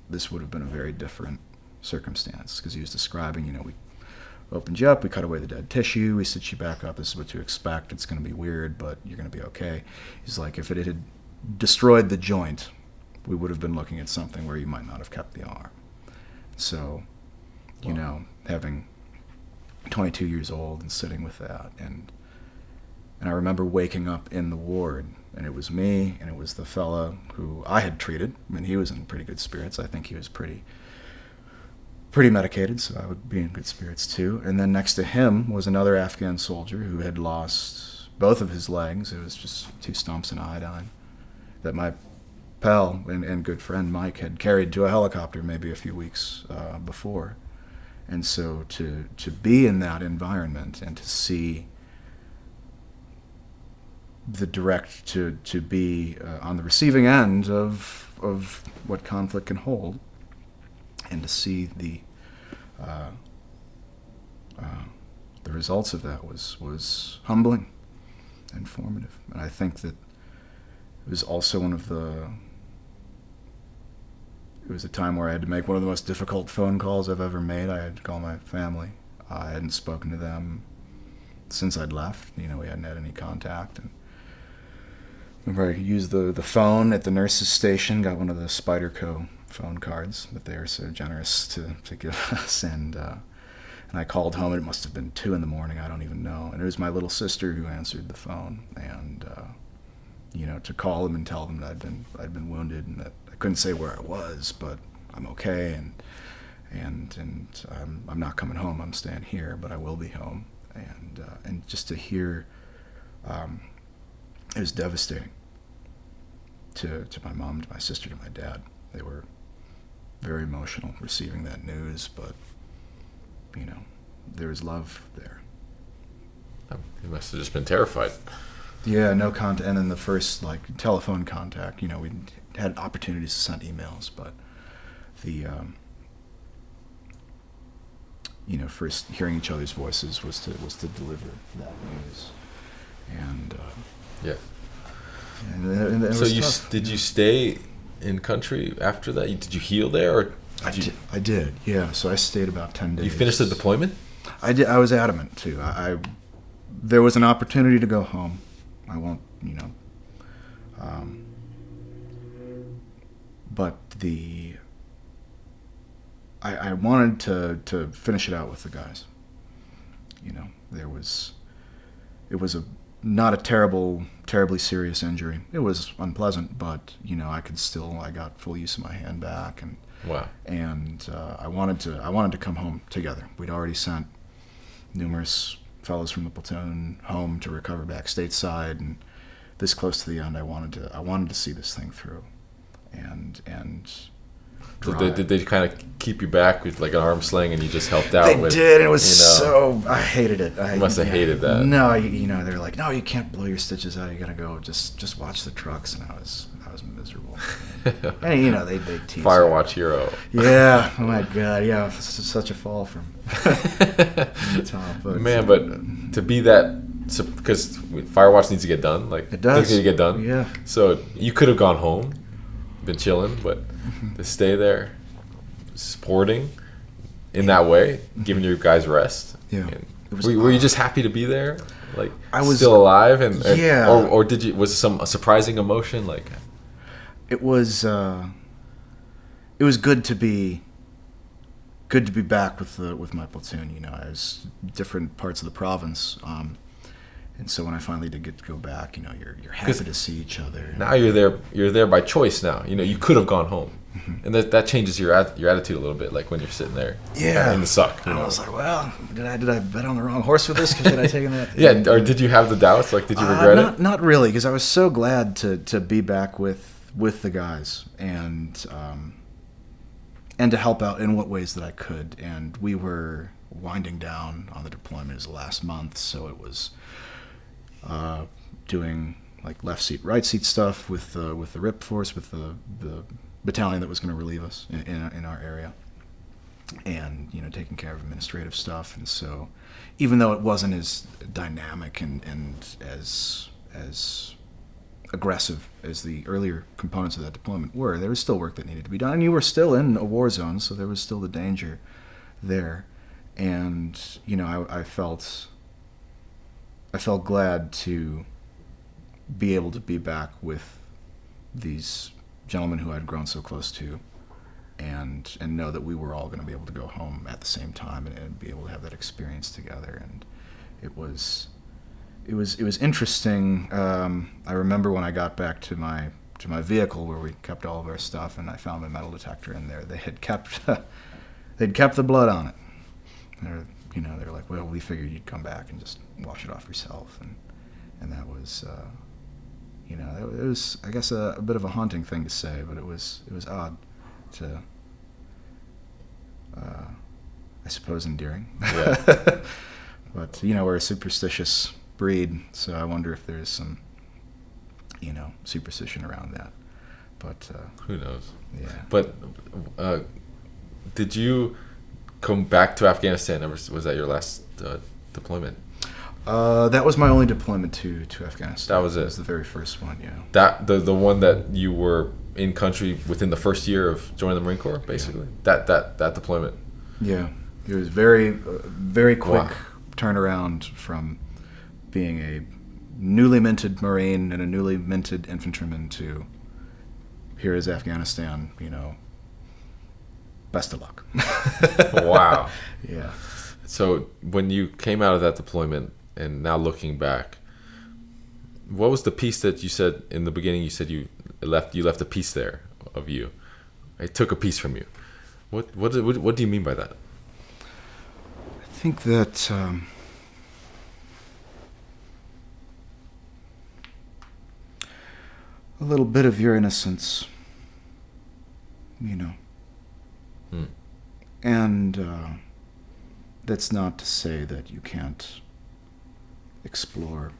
this would have been a very different circumstance, because he was describing, you know, we opened you up, we cut away the dead tissue, we stitched you back up, this is what you expect, it's going to be weird, but you're going to be okay. He's like, if it had destroyed the joint, we would have been looking at something where you might not have kept the arm. So, you know, having 22 years old and sitting with that, and I remember waking up in the ward, and it was me, and it was the fella who I had treated. I mean, he was in pretty good spirits. I think he was pretty medicated, so I would be in good spirits too. And then next to him was another Afghan soldier who had lost both of his legs. It was just 2 stumps and iodine that my pal and good friend Mike had carried to a helicopter maybe a few weeks before. And so to be in that environment and to see the direct, to be on the receiving end of what conflict can hold, and to see the results of that was humbling and formative. And I think that it was also it was a time where I had to make one of the most difficult phone calls I've ever made. I had to call my family. I hadn't spoken to them since I'd left. You know, we hadn't had any contact. And I remember I used the phone at the nurse's station, got one of the Spyderco phone cards that they were so generous to give us, and I called home, and it must have been 2 a.m, I don't even know, and it was my little sister who answered the phone, and you know, to call them and tell them that I'd been wounded, and that I couldn't say where I was, but I'm okay, and I'm not coming home, I'm staying here, but I will be home, and just to hear, it was devastating to my mom, to my sister, to my dad. They were very emotional receiving that news, but, you know, there was love there. You must have just been terrified. Yeah, no contact, and then the first, like, telephone contact, you know, we had opportunities to send emails, but the, you know, first hearing each other's voices was to deliver that news, and yeah. And it so was did you stay in country after that? Did you heal there, or I did, yeah. So I stayed about 10 days. You finished the deployment? I did. I was adamant too. There was an opportunity to go home. I won't, you know. But I wanted to finish it out with the guys. You know, it was not a terribly serious injury. It was unpleasant, but, you know, I got full use of my hand back, and wow. And I wanted to come home together. We'd already sent numerous fellows from the platoon home to recover back stateside, and this close to the end, I wanted to see this thing through, and Did they kind of keep you back with like an arm sling, and you just helped out? They did. It was I hated it. You must have hated that. No, they're like, no, you can't blow your stitches out. You gotta go. Just watch the trucks, and I was miserable. And they tease. Firewatch hero. Yeah. Oh my God. Yeah. It's such a fall from the top. But, man, but to be that, because Firewatch needs to get done. Like, it does. Things need to get done. Yeah. So you could have gone home, been chilling, but to stay there, supporting in that way, giving your guys rest. Yeah. Were you just happy to be there? Like, I was still alive, and yeah. Or was some surprising emotion like? It was good to be back with my platoon. I was different parts of the province, and so when I finally did get to go back, you're happy to see each other. Now you're there by choice. Now you could have gone home, and that changes your attitude a little bit. Like when you're sitting there, in the suck. I was like, well, did I bet on the wrong horse for this? Had I taken that? Yeah, or did you have the doubts? Like, did you regret it? Not really, because I was so glad to be back with the guys and to help out in what ways that I could. And we were winding down on the deployment as the last month, so it was doing like left seat, right seat stuff with the RIP force, with the battalion that was going to relieve us in our area, and taking care of administrative stuff. And so, even though it wasn't as dynamic and as aggressive as the earlier components of that deployment were, there was still work that needed to be done, and you were still in a war zone, so there was still the danger there. And I felt glad to be able to be back with these gentlemen who I'd grown so close to, and know that we were all going to be able to go home at the same time and be able to have that experience together. And it was interesting. I remember when I got back to my vehicle where we kept all of our stuff, and I found my metal detector in there. They had kept the blood on it. They're like, well, we figured you'd come back and just wash it off yourself, and that was, it was, I guess, a bit of a haunting thing to say, but it was odd to, I suppose, endearing. Yeah. But we're a superstitious breed, so I wonder if there's some, superstition around that. But who knows? Yeah. But did you come back to Afghanistan? Was that your last deployment? That was my only deployment to Afghanistan. That was it. It was the very first one. Yeah. That the one that you were in country within the first year of joining the Marine Corps, basically. Yeah. That deployment. Yeah. It was very quick. Wow. Turnaround from being a newly minted Marine and a newly minted infantryman to here is Afghanistan, best of luck. Wow. Yeah. So when you came out of that deployment and now looking back, what was the piece that you said in the beginning? You said you left a piece there of you. It took a piece from you. What do you mean by that? I think that a little bit of your innocence, and that's not to say that you can't explore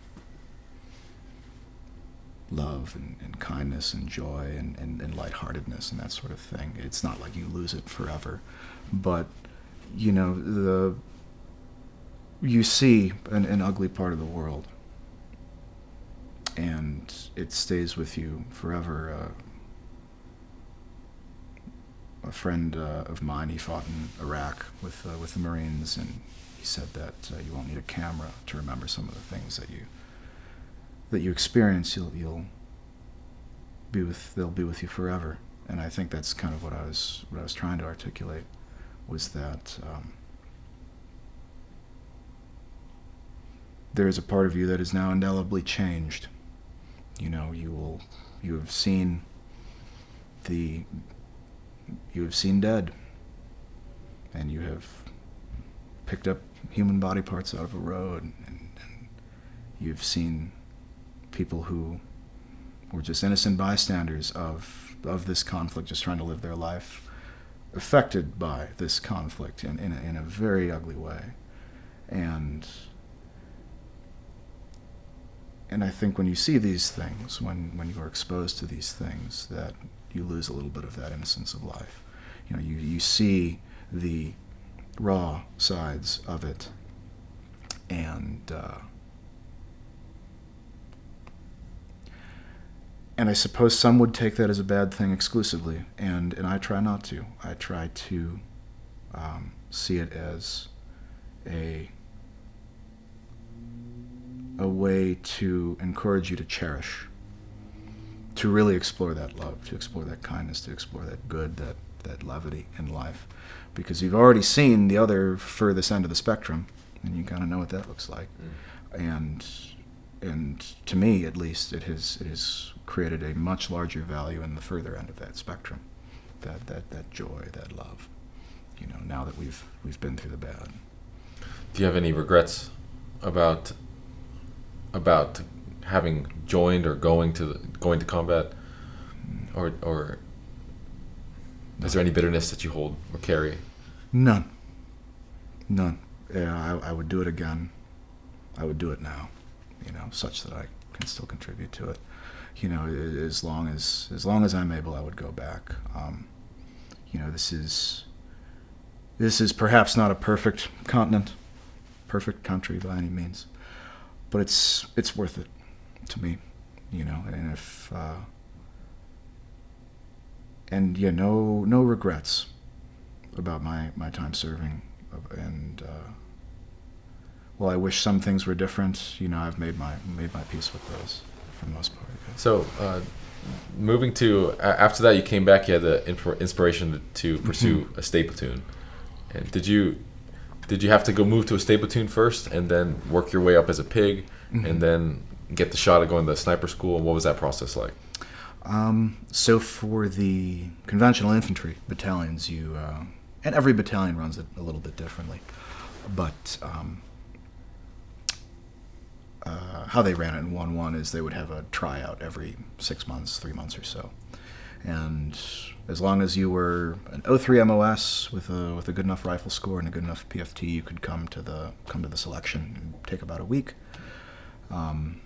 love and kindness and joy and lightheartedness and that sort of thing. It's not like you lose it forever, but you see an ugly part of the world, and it stays with you forever. A friend of mine, he fought in Iraq with the Marines, and he said that you won't need a camera to remember some of the things that you experience. They'll be with you forever. And I think that's kind of what I was trying to articulate, was that there is a part of you that is now indelibly changed. You have seen dead, and you have picked up human body parts out of a road, and you've seen people who were just innocent bystanders of this conflict, just trying to live their life, affected by this conflict in a very ugly way. And I think when you see these things, when you are exposed to these things, that you lose a little bit of that innocence of life. You know, you see the raw sides of it, and I suppose some would take that as a bad thing exclusively, and I try not to. I try to see it as a way to encourage you to cherish, to really explore that love, to explore that kindness, to explore that good, that levity in life, because you've already seen the other furthest end of the spectrum, and you kind of know what that looks like. And to me, at least, it has created a much larger value in the further end of that spectrum, that joy, that love. You know, now that we've been through the bad. Do you have any regrets about having joined or going to combat, or is there any bitterness that you hold or carry? None. Yeah, I would do it again. I would do it now, you know, such that I can still contribute to it. You know, as long as I'm able, I would go back. You know, this is perhaps not a perfect continent, perfect country by any means, but it's worth it to me, you know. And if no regrets about my time serving, and well, I wish some things were different. You know, I've made my peace with those for the most part. Yeah. So, moving to after that, you came back. You had the inspiration to pursue a state platoon. And did you have to go move to a state platoon first, and then work your way up as a pig, and then get the shot at going to sniper school? And what was that process like? So for the conventional infantry battalions, you and every battalion runs it a little bit differently, but how they ran it in 1-1 is they would have a tryout every 6 months, 3 months or so, and as long as you were an 03 MOS with a good enough rifle score and a good enough PFT, you could come to the selection. It'd take about a week, and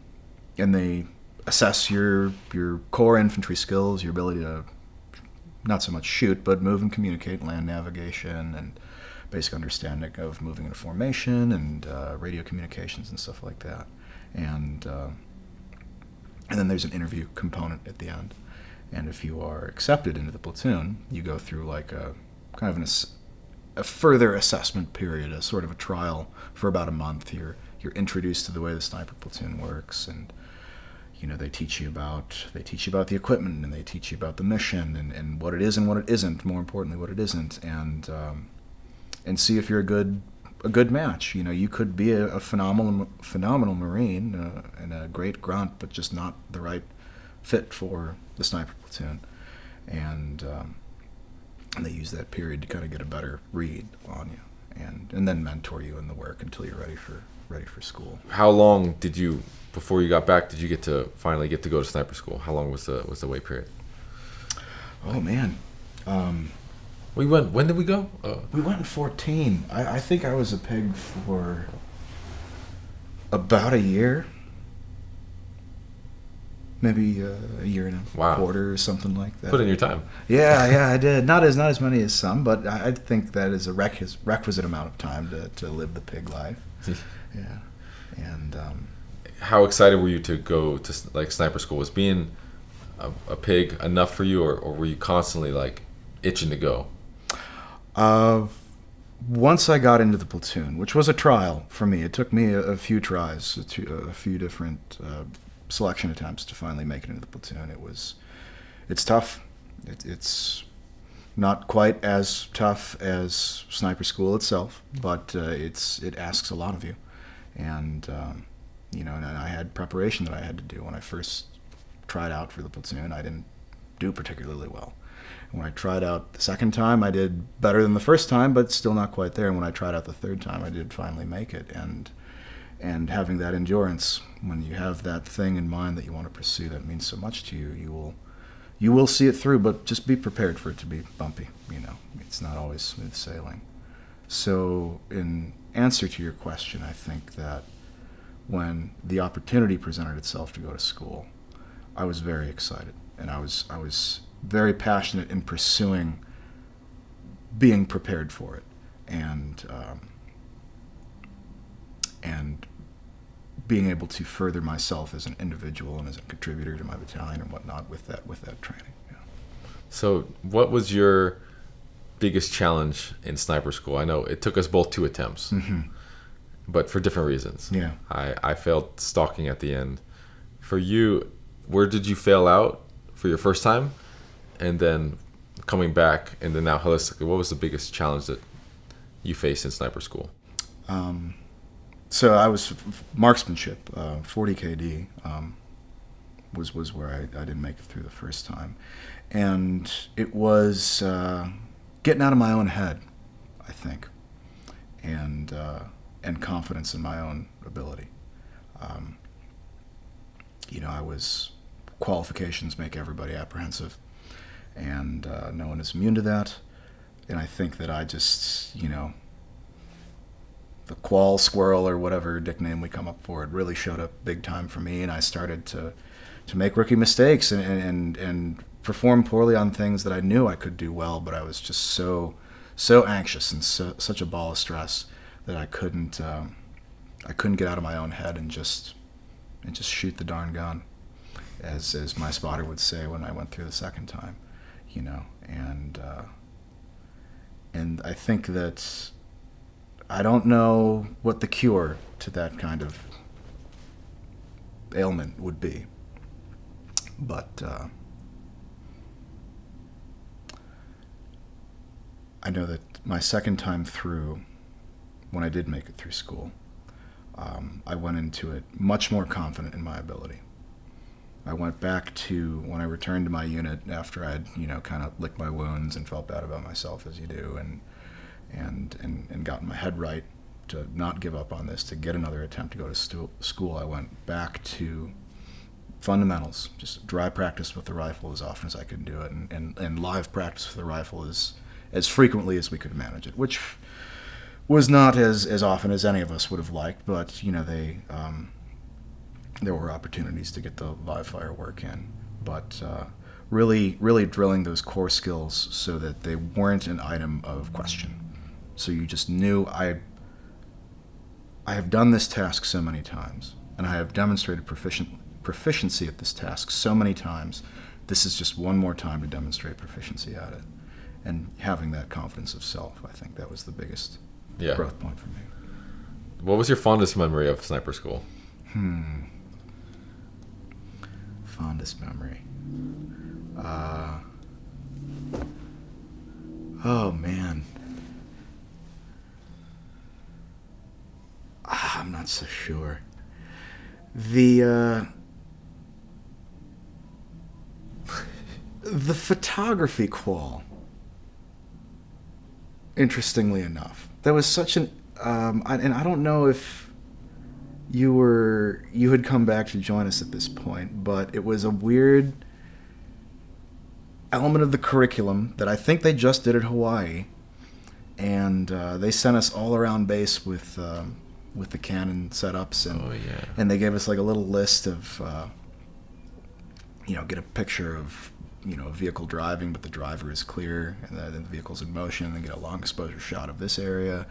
they assess your core infantry skills, your ability to not so much shoot, but move and communicate, land navigation, and basic understanding of moving in a formation, and radio communications and stuff like that. And then there's an interview component at the end. And if you are accepted into the platoon, you go through like a kind of a further assessment period, a sort of a trial for about a month. You're introduced to the way the sniper platoon works, and you know, they teach you about the equipment, and they teach you about the mission, and what it is and what it isn't. More importantly, what it isn't, and see if you're a good match. You know, you could be a phenomenal Marine and a great grunt, but just not the right fit for the sniper platoon, and they use that period to kind of get a better read on you, and then mentor you in the work until you're ready for school. How long did you, before you got back, did you finally get to go to sniper school? How long was the wait period? Oh man, we went. When did we go? We went in 2014. I think I was a pig for about a year. Maybe a year and a quarter or something like that. Put in your time. Yeah, I did. Not as many as some, but I think that is a requisite amount of time to live the pig life. Yeah, and how excited were you to go to like sniper school? Was being a pig enough for you, or were you constantly like itching to go? Once I got into the platoon, which was a trial for me, it took me a few tries, a few different selection attempts to finally make it into the platoon. It's tough. It's not quite as tough as sniper school itself, but it asks a lot of you, and and I had preparation that I had to do. When I first tried out for the platoon, I didn't do particularly well. And when I tried out the second time, I did better than the first time, but still not quite there. And when I tried out the third time, I did finally make it, and And having that endurance, when you have that thing in mind that you want to pursue that means so much to you, you will see it through, but just be prepared for it to be bumpy. It's not always smooth sailing. So in answer to your question, I think that when the opportunity presented itself to go to school, I was very excited, and I was very passionate in pursuing being prepared for it, and being able to further myself as an individual and as a contributor to my battalion and whatnot with that training. Yeah. So what was your biggest challenge in sniper school? I know it took us both 2 attempts, but for different reasons. Yeah. I failed stalking at the end. For you, where did you fail out for your first time? And then coming back, and then now holistically, what was the biggest challenge that you faced in sniper school? So I was marksmanship, 40 KD was where I didn't make it through the first time. And it was getting out of my own head, I think, and confidence in my own ability. Qualifications make everybody apprehensive, and no one is immune to that. And I think that I just, the qual squirrel or whatever nickname we come up for, it really showed up big time for me, and I started to make rookie mistakes and perform poorly on things that I knew I could do well, but I was just so anxious and such a ball of stress that I couldn't get out of my own head and just shoot the darn gun, as my spotter would say when I went through the second time, and I think that I don't know what the cure to that kind of ailment would be, but I know that my second time through, when I did make it through school, I went into it much more confident in my ability. I went back to when I returned to my unit after I'd kind of licked my wounds and felt bad about myself, as you do, and gotten my head right to not give up on this, to get another attempt to go to school. I went back to fundamentals, just dry practice with the rifle as often as I could do it, and live practice with the rifle as frequently as we could manage it, which was not as often as any of us would have liked, but there were opportunities to get the live fire work in. But really drilling those core skills so that they weren't an item of question. So you just knew, I have done this task so many times, and I have demonstrated proficiency at this task so many times. This is just one more time to demonstrate proficiency at it. And having that confidence of self, I think that was the biggest growth point for me. What was your fondest memory of sniper school? Fondest memory. Oh man. I'm not so sure. The photography qual. Interestingly enough, that was such an and I don't know if you had come back to join us at this point, but it was a weird element of the curriculum that I think they just did at Hawaii, and they sent us all around base with the cannon setups, and they gave us like a little list of get a picture of a vehicle driving, but the driver is clear, and then the vehicle's in motion, and then get a long exposure shot of this area,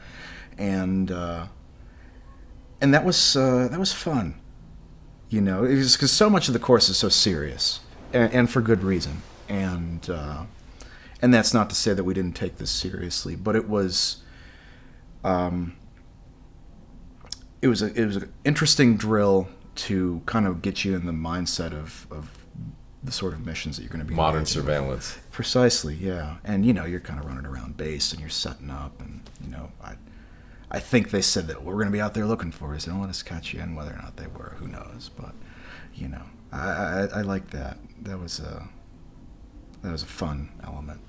and that was fun, it was because so much of the course is so serious, and for good reason, and that's not to say that we didn't take this seriously, but it was an interesting drill to kind of get you in the mindset of the sort of missions that you're going to be modern surveillance with. Precisely, yeah. And you're kind of running around base and you're setting up, and I think they said that we're going to be out there looking for us. They don't let us catch you in. Whether or not they were, who knows? But I like that. That was a fun element,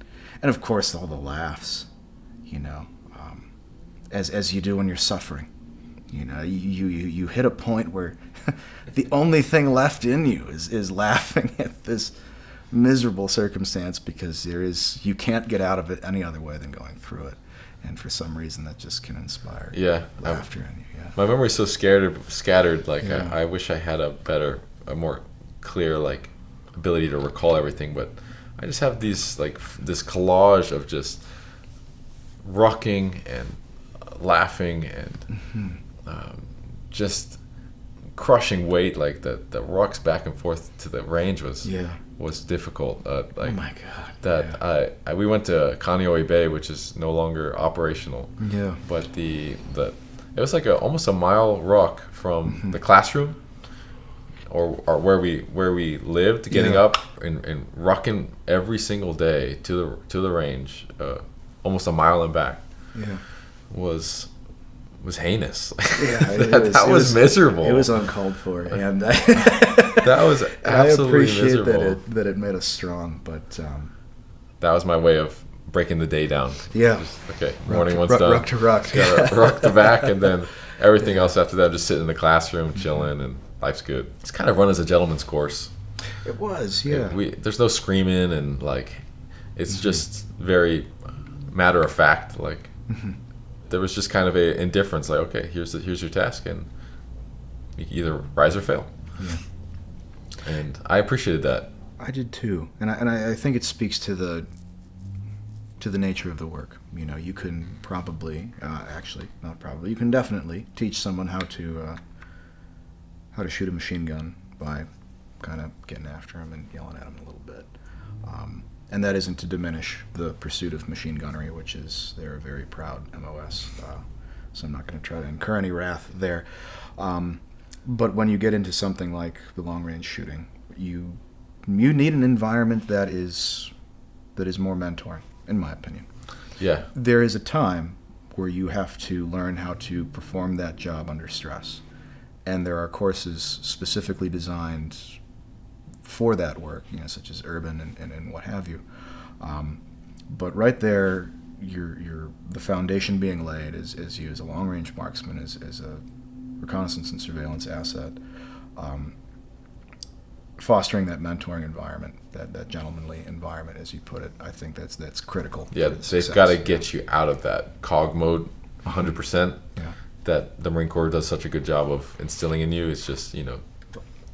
and of course all the laughs, as you do when you're suffering, You hit a point where the only thing left in you is laughing at this miserable circumstance, because you can't get out of it any other way than going through it, and for some reason that just can inspire laughter in you. Yeah. My memory's so scattered. Like I wish I had a more clear like ability to recall everything, but I just have these like this collage of just rocking and laughing and just crushing weight. Like the rocks back and forth to the range was difficult. Oh my God! We went to Kaneohe Bay, which is no longer operational. Yeah. But it was like almost a mile rock from the classroom or where we lived, getting up and rocking every single day to the range, almost a mile and back. Yeah. Was heinous. Yeah, that was miserable. It was uncalled for, and that was absolutely miserable. I appreciate that it made us strong, but that was my way of breaking the day down. Yeah. Okay. Morning one's done. Ruck to ruck. Gotta ruck to back, and then everything else after that, just sitting in the classroom, chilling, and life's good. It's kind of run as a gentleman's course. It was, yeah. There's no screaming, and like, it's just very matter of fact. Like, there was just kind of a indifference. Like, okay, here's your task, and you can either rise or fail. Yeah. And I appreciated that. I did too, and I think it speaks to the nature of the work. You can probably, you can definitely teach someone how to shoot a machine gun by kind of getting after them and yelling at them a little bit. And that isn't to diminish the pursuit of machine gunnery, which is they're a very proud MOS. So I'm not going to try to incur any wrath there. But when you get into something like the long-range shooting, you need an environment that is more mentoring, in my opinion. Yeah. There is a time where you have to learn how to perform that job under stress. And there are courses specifically designed for that work, such as urban and what have you. But right there, the foundation being laid is you as a long-range marksman, as a reconnaissance and surveillance asset, fostering that mentoring environment, that gentlemanly environment, as you put it. I think that's critical. Yeah, they've got to get you out of that cog mode 100%. Yeah. That the Marine Corps does such a good job of instilling in you. It's just,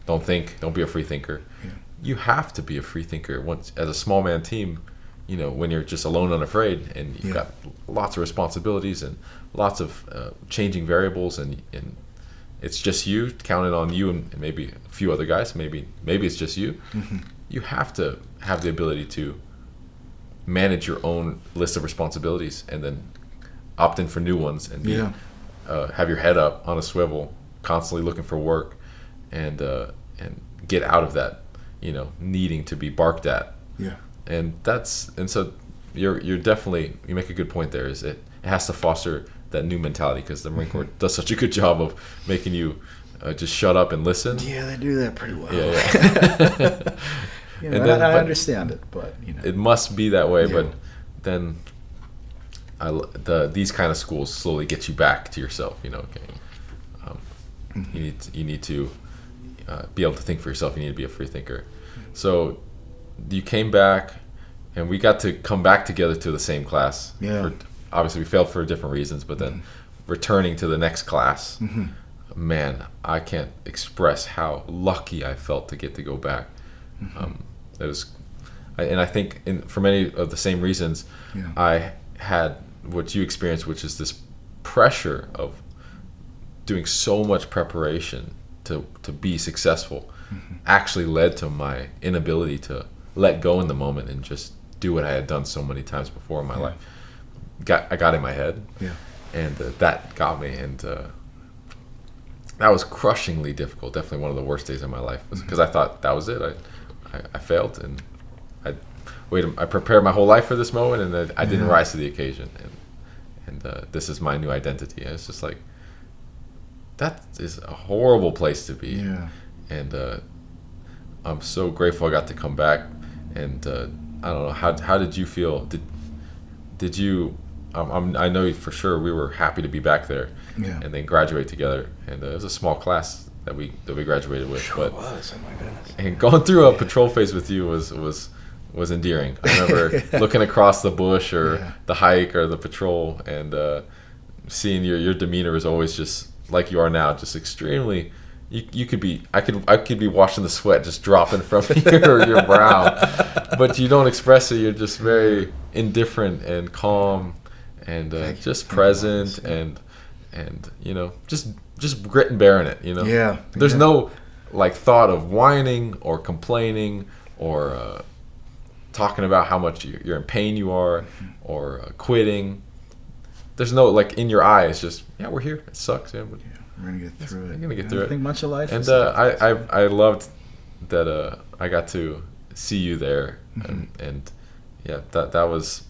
don't think, don't be a free thinker. Yeah. You have to be a free thinker as a small man team. When you're just alone, unafraid, and you've got lots of responsibilities and lots of changing variables, and it's just you, counted on you and maybe a few other guys. Maybe it's just you. Mm-hmm. You have to have the ability to manage your own list of responsibilities and then opt in for new ones and have your head up on a swivel, constantly looking for work, and get out of that, needing to be barked at. Yeah. And so you're definitely, you make a good point there. Is it has to foster that new mentality, because the Marine Corps does such a good job of making you just shut up and listen. Yeah, they do that pretty well. Yeah. I understand it, but it must be that way. Yeah. But then these kind of schools slowly get you back to yourself. You need to be able to think for yourself. You need to be a free thinker. So you came back, and we got to come back together to the same class. Yeah. Obviously, we failed for different reasons, but then returning to the next class, man, I can't express how lucky I felt to get to go back. I think for many of the same reasons, I had what you experienced, which is this pressure of doing so much preparation to be successful, actually led to my inability to let go in the moment and just do what I had done so many times before in my life. I got in my head, and that got me, and that was crushingly difficult. Definitely one of the worst days of my life, because I thought that was it. I failed, and I prepared my whole life for this moment, and I didn't rise to the occasion, and this is my new identity. And it's just like, that is a horrible place to be. And I'm so grateful I got to come back. And I don't know, how did you feel? Did you? I know for sure we were happy to be back there. and then graduate together. And it was a small class that we graduated with. Sure but was. Oh my goodness. and going through a patrol phase with you was endearing. I remember looking across the bush or the hike or the patrol, and seeing your demeanor was always just like you are now, just extremely. You could be. I could be watching the sweat just dropping from your brow, but you don't express it. You're just very indifferent and calm, and just present, and just grit and bearing it. Yeah. There's no like thought of whining or complaining or talking about how much you're in pain you are, or quitting. There's no like in your eyes. Just we're here. It sucks. Yeah, but we're gonna get through it. We're gonna get through it. I think much of life. And I loved that I got to see you there, and that was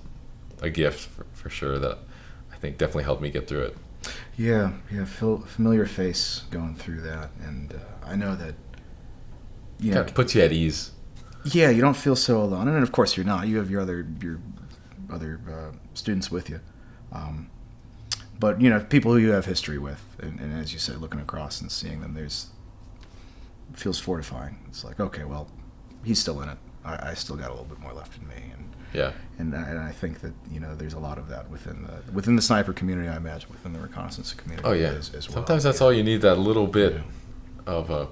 a gift for sure. That I think definitely helped me get through it. Yeah, familiar face going through that, and I know that It puts you at ease. Yeah, you don't feel so alone, and of course you're not. You have your other students with you, but people who you have history with, and as you said, looking across and seeing them, it feels fortifying. It's like, okay, well, he's still in it. I still got a little bit more left in me, and I think that there's a lot of that within the sniper community. I imagine within the reconnaissance community. Oh yeah, as well. Sometimes that's all you need. That little bit of a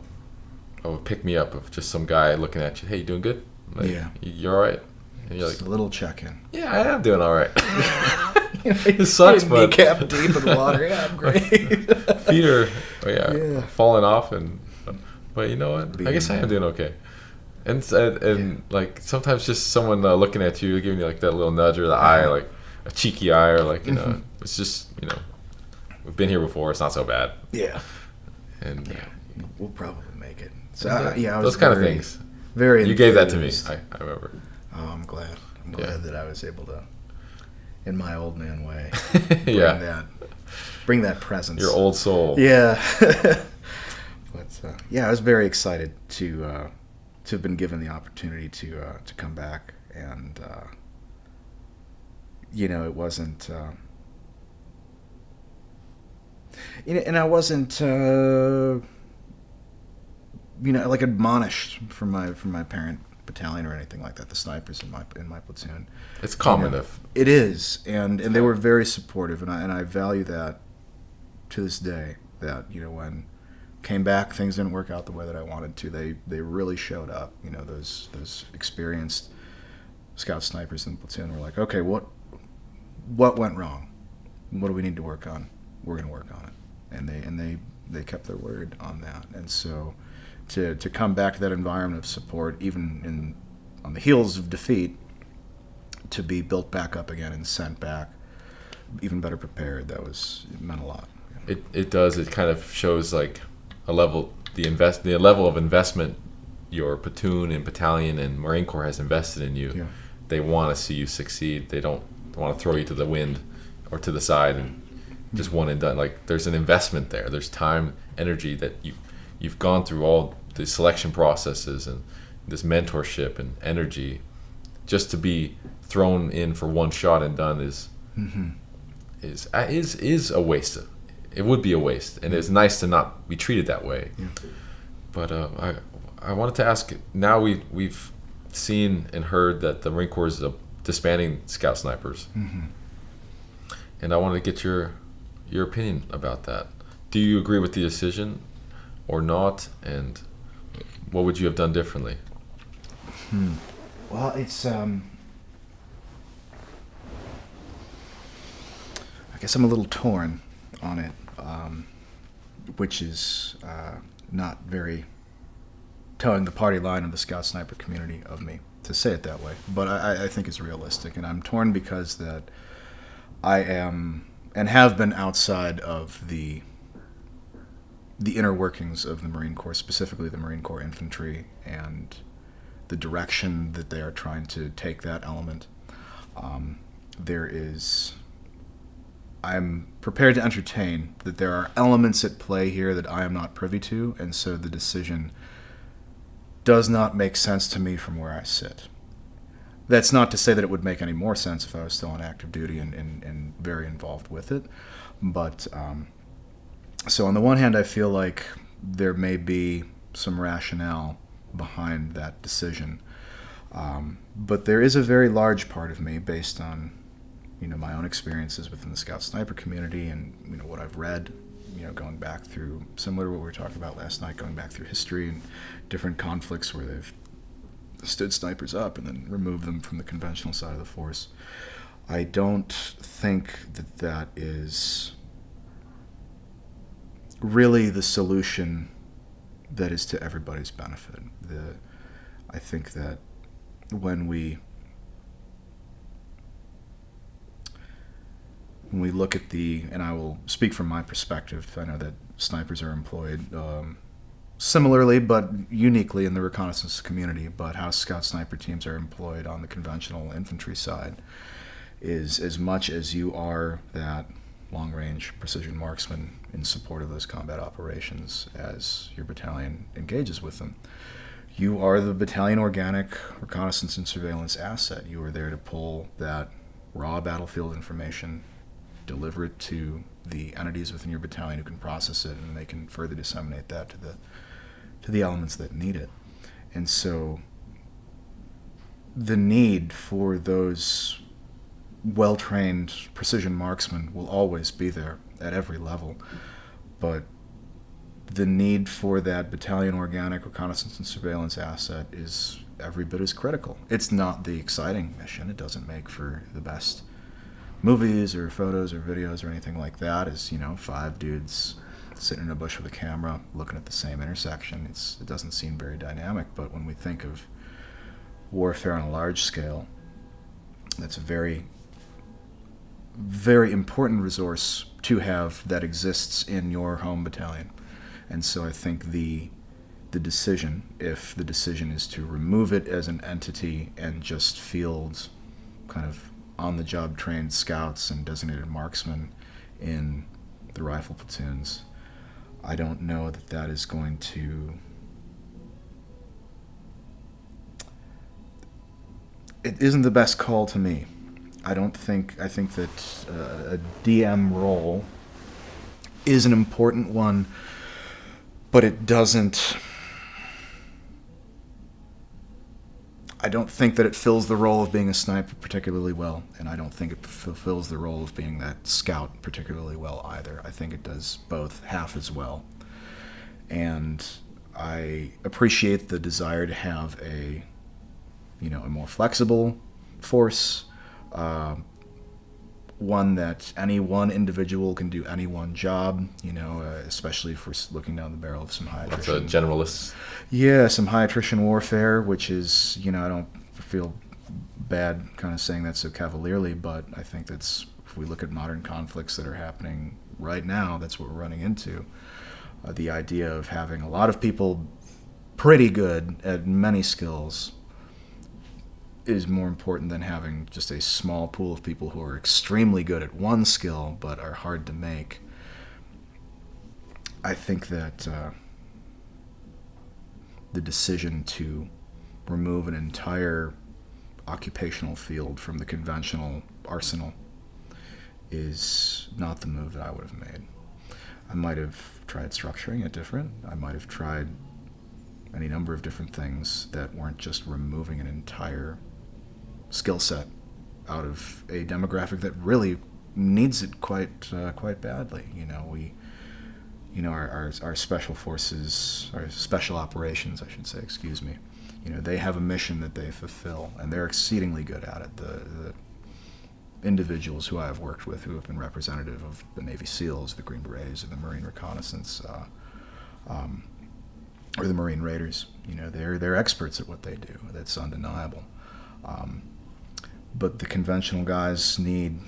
pick me up of just some guy looking at you. Hey, you doing good? Like, you're all right. And you're just like a little check in. Yeah, I am doing all right. It sucks, but kneecap deep in the water. Yeah, I'm great. Feet are falling off, but you know what? I guess I am doing okay. And like sometimes just someone looking at you, giving you like that little nudge or the eye, like a cheeky eye, or like it's just we've been here before. It's not so bad. Yeah. And we'll probably make it. So I was those kind of things. Very. You gave that to me. I remember. Oh, I'm glad. I'm glad that I was able to, in my old man way, bring that presence. Your old soul. Yeah. But I was very excited to have been given the opportunity to come back, and it wasn't. And I wasn't. Like admonished from my parent battalion or anything like that. The snipers in my platoon. It's common it is, and they were very supportive, and I value that to this day. That when came back, things didn't work out the way that I wanted to. They really showed up. Those experienced scout snipers in the platoon were like, okay, what went wrong? What do we need to work on? We're going to work on it, and they kept their word on that, and so. To come back to that environment of support, even on the heels of defeat, to be built back up again and sent back, even better prepared, it meant a lot. It does. It kind of shows like a level, the level of investment your platoon and battalion and Marine Corps has invested in you. Yeah. They want to see you succeed. They don't want to throw you to the wind or to the side and just one and done. Like there's an investment there. There's time, energy that you've gone through all the selection processes and this mentorship and energy just to be thrown in for one shot and done is a waste. It would be a waste, and it's nice to not be treated that way. Yeah. But I wanted to ask. Now we've seen and heard that the Marine Corps is disbanding scout snipers, and I wanted to get your opinion about that. Do you agree with the decision or not? And what would you have done differently? Well, it's I guess I'm a little torn on it, which is not very towing the party line of the scout sniper community of me to say it that way, but I think it's realistic, and I'm torn because that I am and have been outside of the inner workings of the Marine Corps, specifically the Marine Corps Infantry, and the direction that they are trying to take that element. I'm prepared to entertain that there are elements at play here that I am not privy to, and so the decision does not make sense to me from where I sit. That's not to say that it would make any more sense if I was still on active duty and very involved with it, but So on the one hand, I feel like there may be some rationale behind that decision. But there is a very large part of me, based on, my own experiences within the Scout Sniper community and, what I've read, going back through, similar to what we were talking about last night, going back through history and different conflicts where they've stood snipers up and then removed them from the conventional side of the force. I don't think that that is really the solution that is to everybody's benefit. I think that when we look at and I will speak from my perspective, I know that snipers are employed similarly but uniquely in the reconnaissance community, but how Scout Sniper teams are employed on the conventional infantry side is, as much as you are that long-range precision marksman in support of those combat operations as your battalion engages with them, you are the battalion organic reconnaissance and surveillance asset. You are there to pull that raw battlefield information, deliver it to the entities within your battalion who can process it, and they can further disseminate that to the elements that need it. And so the need for those well-trained precision marksmen will always be there at every level, but the need for that battalion organic reconnaissance and surveillance asset is every bit as critical. It's not the exciting mission. It doesn't make for the best movies or photos or videos or anything like that. As 5 dudes sitting in a bush with a camera looking at the same intersection. It doesn't seem very dynamic, but when we think of warfare on a large scale, that's a very, very important resource to have that exists in your home battalion. And so I think the decision, if the decision is to remove it as an entity and just field kind of on-the-job trained scouts and designated marksmen in the rifle platoons, I don't know that that is going to... It isn't the best call to me. I think that a DM role is an important one, but it doesn't... I don't think that it fills the role of being a sniper particularly well, and I don't think it fulfills the role of being that scout particularly well either. I think it does both half as well. And I appreciate the desire to have a more flexible force, one that any one individual can do any one job, especially if we're looking down the barrel of some high attrition. That's a generalist. Yeah, some high attrition warfare, which is, I don't feel bad kind of saying that so cavalierly, but I think that's, if we look at modern conflicts that are happening right now, that's what we're running into. The idea of having a lot of people pretty good at many skills is more important than having just a small pool of people who are extremely good at one skill but are hard to make. I think that the decision to remove an entire occupational field from the conventional arsenal is not the move that I would have made. I might have tried structuring it different. I might have tried any number of different things that weren't just removing an entire skill set out of a demographic that really needs it quite badly. Our special forces, our special operations, I should say, excuse me, they have a mission that they fulfill, and they're exceedingly good at it. The individuals who I have worked with who have been representative of the Navy SEALs, the Green Berets, or the Marine Reconnaissance, or the Marine Raiders, they're experts at what they do. That's undeniable. But the conventional guys need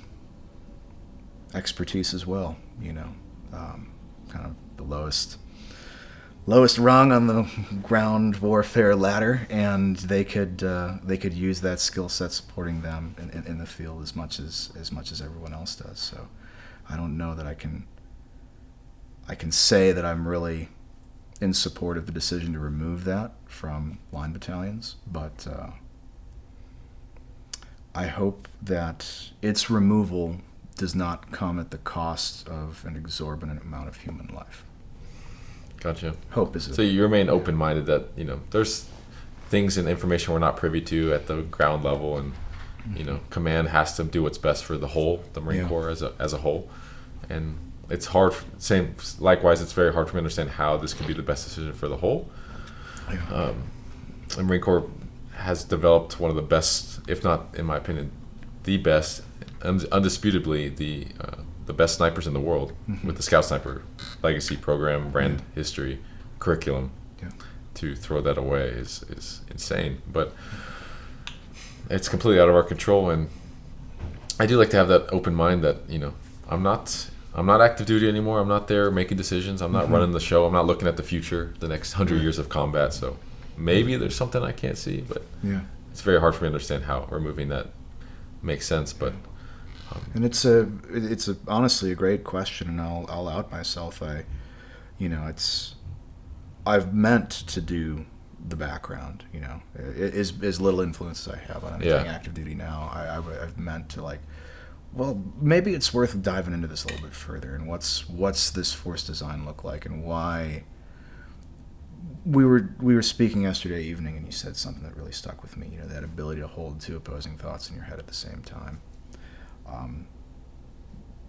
expertise as well, kind of the lowest rung on the ground warfare ladder, and they could use that skill set supporting them in the field as much as everyone else does. So I don't know that I can say that I'm really in support of the decision to remove that from line battalions, but I hope that its removal does not come at the cost of an exorbitant amount of human life. Gotcha. Hope is So you remain open-minded that, there's things and information we're not privy to at the ground level, and command has to do what's best for the whole, the Marine Corps as a whole. And it's hard. Likewise, it's very hard for me to understand how this could be the best decision for the whole. The Marine Corps has developed one of the best, if not, in my opinion, the best, undisputably the best snipers in the world, with the Scout Sniper legacy program, brand history, curriculum. Yeah. To throw that away is insane, but it's completely out of our control. And I do like to have that open mind that I'm not active duty anymore. I'm not there making decisions. I'm not running the show. I'm not looking at the future, the next 100 years of combat. So maybe there's something I can't see, but it's very hard for me to understand how removing that makes sense. But and it's honestly a great question, and I'll out myself. I've meant to do the background, as little influence as I have on anything active duty now. I've meant to maybe it's worth diving into this a little bit further, and what's this force design look like, and why. We were speaking yesterday evening, and you said something that really stuck with me. That ability to hold two opposing thoughts in your head at the same time.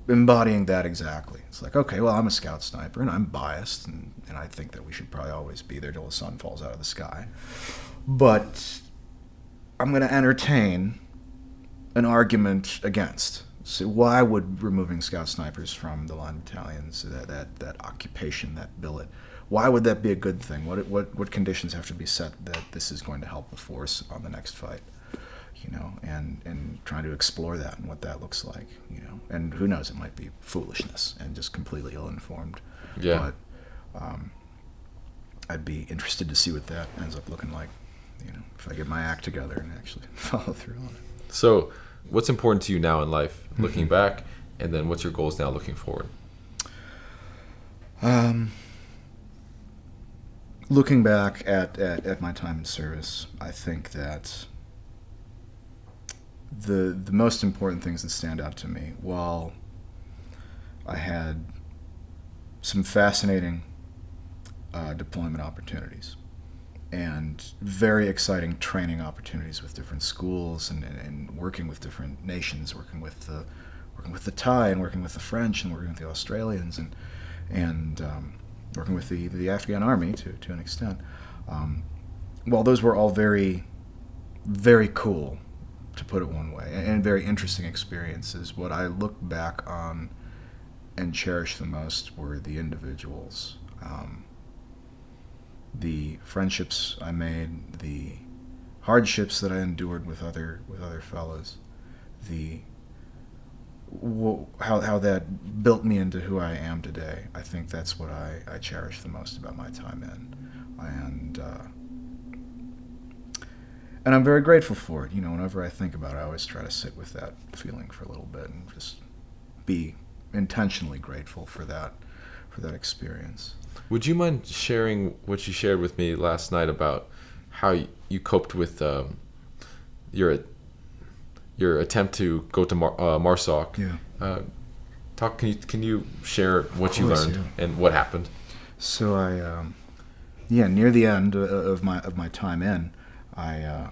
Embodying that exactly. It's like, okay, well, I'm a scout sniper, and I'm biased, and I think that we should probably always be there till the sun falls out of the sky. But I'm going to entertain an argument against. So why would removing scout snipers from the line battalions, that occupation, that billet, why would that be a good thing? What conditions have to be set that this is going to help the force on the next fight? And trying to explore that and what that looks like, and who knows, it might be foolishness and just completely ill-informed. Yeah. But I'd be interested to see what that ends up looking like, if I get my act together and actually follow through on it. So what's important to you now in life, looking back, and then what's your goals now looking forward? Looking back at my time in service, I think that the most important things that stand out to me, while I had some fascinating deployment opportunities and very exciting training opportunities with different schools and working with different nations, working with the Thai and working with the French and working with the Australians and working with the Afghan army to an extent. While those were all very, very cool, to put it one way, and very interesting experiences, what I look back on and cherish the most were the individuals, the friendships I made, the hardships that I endured with other fellows, how that built me into who I am today. I think that's what I cherish the most about my time in, and I'm very grateful for it. Whenever I think about it, I always try to sit with that feeling for a little bit and just be intentionally grateful for that experience. Would you mind sharing what you shared with me last night about how you coped with your attempt to go to MARSOC? Yeah. Can you share what you learned and what happened? So I near the end of my time in, I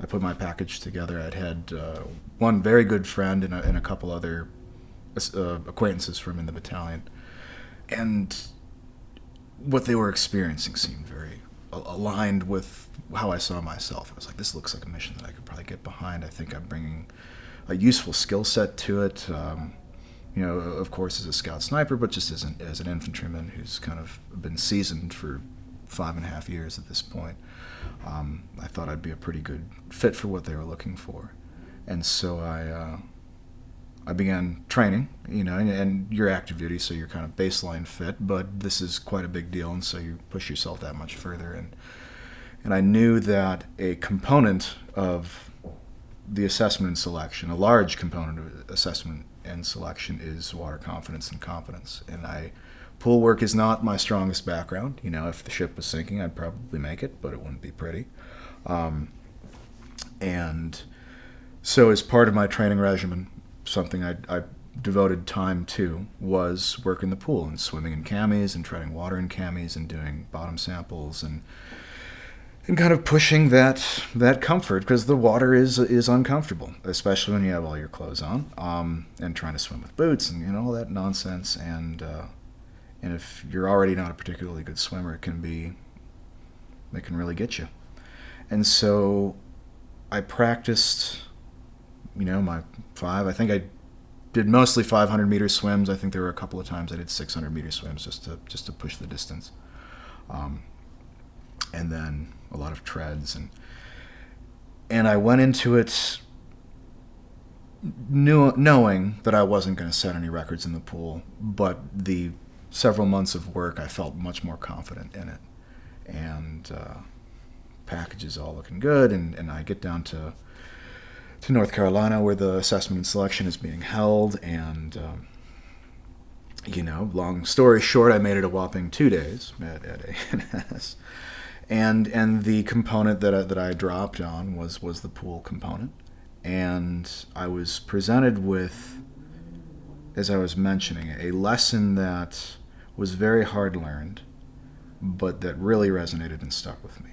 put my package together. I'd had one very good friend and a couple other acquaintances from in the battalion, and what they were experiencing seemed very aligned with how I saw myself. I was like, this looks like a mission that I could probably get behind. I think I'm bringing a useful skill set to it. Of course, as a scout sniper, but just as an infantryman who's kind of been seasoned for 5.5 years at this point. I thought I'd be a pretty good fit for what they were looking for, and so I began training. And you're active duty, so you're kind of baseline fit, but this is quite a big deal, and so you push yourself that much further. And I knew that a component of the assessment and selection, a large component of assessment and selection, is water confidence and competence. And pool work is not my strongest background. If the ship was sinking, I'd probably make it, but it wouldn't be pretty. And so as part of my training regimen, something I devoted time to was work in the pool and swimming in camis and treading water in camis and doing bottom samples and kind of pushing that comfort, because the water is uncomfortable, especially when you have all your clothes on, and trying to swim with boots and all that nonsense. And if you're already not a particularly good swimmer, it can really get you. And so I practiced, my 5. I think I did mostly 500-meter swims. I think there were a couple of times I did 600-meter swims just to push the distance. And then a lot of treads, and I went into it knowing that I wasn't going to set any records in the pool, but the several months of work, I felt much more confident in it, and packages all looking good, and I get down to North Carolina where the assessment and selection is being held, and long story short, I made it a whopping 2 days at A&S. And the component that I dropped on was the pool component. And I was presented with, as I was mentioning, a lesson that was very hard learned, but that really resonated and stuck with me.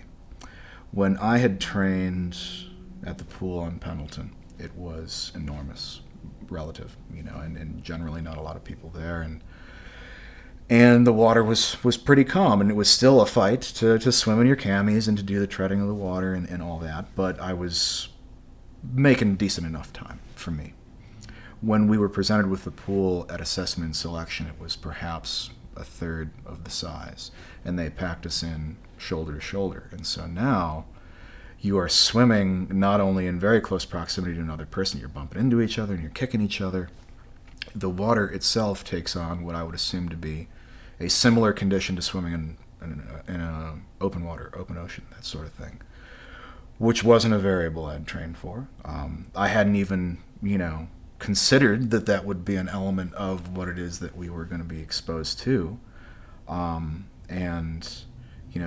When I had trained at the pool on Pendleton, it was enormous, relative, and generally not a lot of people there. And the water was pretty calm, and it was still a fight to swim in your camis and to do the treading of the water and all that, but I was making decent enough time for me. When we were presented with the pool at assessment and selection, it was perhaps a third of the size, and they packed us in shoulder to shoulder. And so now you are swimming not only in very close proximity to another person, you're bumping into each other and you're kicking each other. The water itself takes on what I would assume to be a similar condition to swimming in a open water, open ocean, that sort of thing, which wasn't a variable I'd trained for. I hadn't even, considered that would be an element of what it is that we were going to be exposed to. And,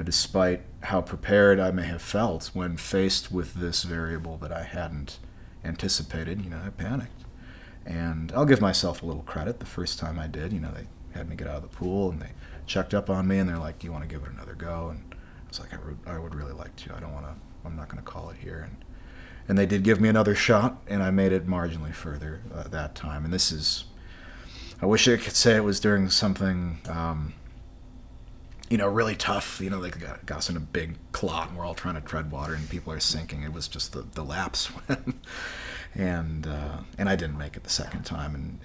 despite how prepared I may have felt when faced with this variable that I hadn't anticipated, I panicked. And I'll give myself a little credit. The first time I did, they had me get out of the pool, and they checked up on me, and they're like, "Do you want to give it another go?" And I was like, I would really like to. I'm not going to call it here. And they did give me another shot, and I made it marginally further that time. And this is, I wish I could say it was during something, really tough. They got us in a big clot, and we're all trying to tread water, and people are sinking. It was just the lap swim. And I didn't make it the second time,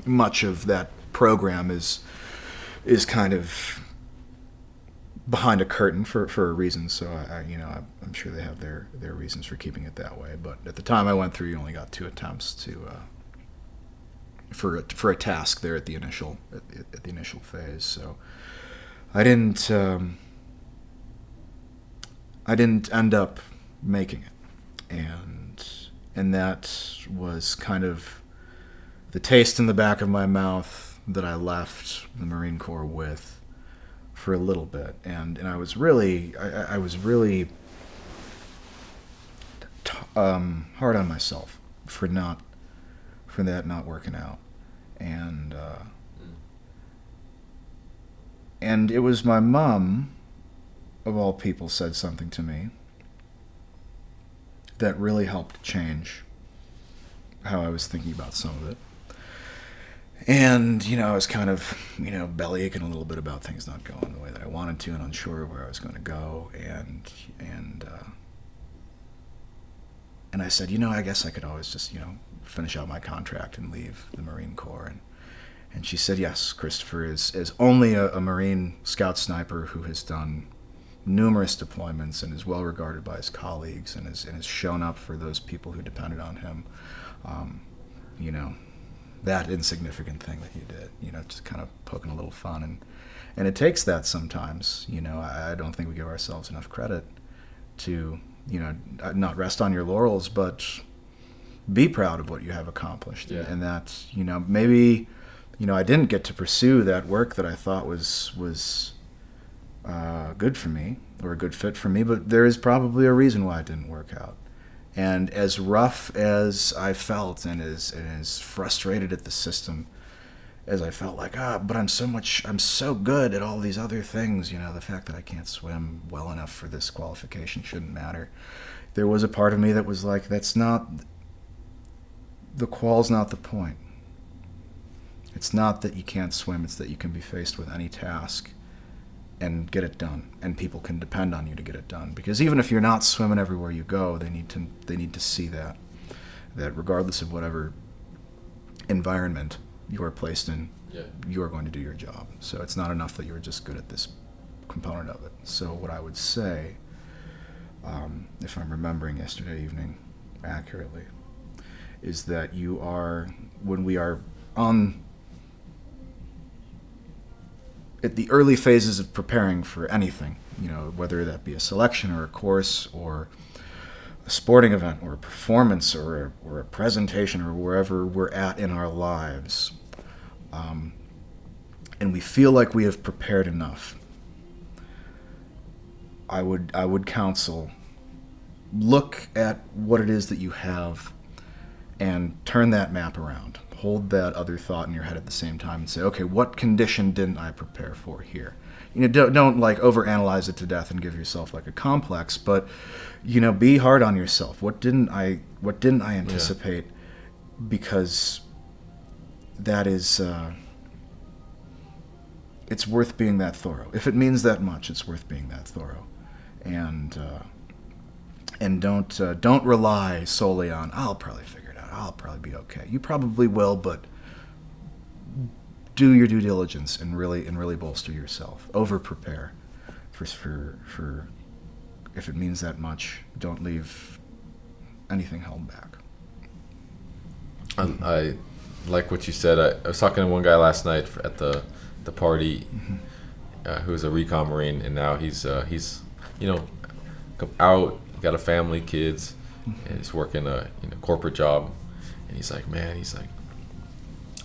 much of that program is kind of behind a curtain for a reason. So I'm sure they have their reasons for keeping it that way. But at the time I went through, you only got 2 attempts for a task there at the initial phase. So I didn't end up making it, and that was kind of the taste in the back of my mouth that I left the Marine Corps with for a little bit, and I was really hard on myself for that not working out, and it was my mom, of all people, said something to me that really helped change how I was thinking about some of it. And, I was kind of, belly aching a little bit about things not going the way that I wanted to, and unsure of where I was going to go. And I said, I guess I could always just, finish out my contract and leave the Marine Corps. And she said, yes, Christopher is only a Marine scout sniper who has done numerous deployments and is well regarded by his colleagues and has shown up for those people who depended on him. That insignificant thing that you did, just kind of poking a little fun. And it takes that sometimes. I don't think we give ourselves enough credit to, not rest on your laurels, but be proud of what you have accomplished. Yeah. And that, maybe, I didn't get to pursue that work that I thought was good for me or a good fit for me, but there is probably a reason why it didn't work out. And as rough as I felt and as frustrated at the system as I felt, like, but I'm so good at all these other things, the fact that I can't swim well enough for this qualification shouldn't matter. There was a part of me that was like, the qual's not the point. It's not that you can't swim, it's that you can be faced with any task and get it done, and people can depend on you to get it done. Because even if you're not swimming everywhere you go, they need to see that regardless of whatever environment you are placed in, you are going to do your job. So it's not enough that you're just good at this component of it. So what I would say, if I'm remembering yesterday evening accurately, is that when we are at the early phases of preparing for anything, whether that be a selection or a course or a sporting event or a performance or a presentation or wherever we're at in our lives, and we feel like we have prepared enough, I would counsel, look at what it is that you have and turn that map around. Hold that other thought in your head at the same time and say, okay, what condition didn't I prepare for here? Don't like overanalyze it to death and give yourself like a complex, but be hard on yourself. What didn't I anticipate? Because that is it's worth being that thorough. If it means that much, it's worth being that thorough. And don't rely solely on, I'll probably figure it out, I'll probably be okay. You probably will, but do your due diligence and really bolster yourself. Over prepare for if it means that much. Don't leave anything held back. I like what you said. I was talking to one guy last night at the party, who's a Recon Marine, and now he's out, got a family, kids, and he's working a corporate job, and he's like,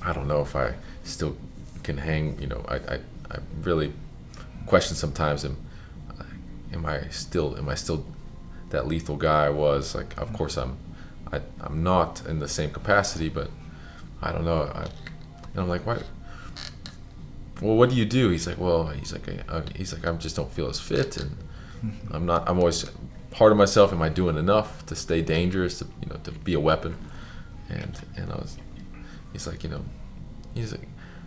I don't know if I still can hang. I really question sometimes, am I still that lethal guy I was? Like, of course I'm not in the same capacity, but I don't know. And I'm like, why? Well, what do you do? He's like, I just don't feel as fit, and I'm always hard on myself. Am I doing enough to stay dangerous, to be a weapon? And he's like,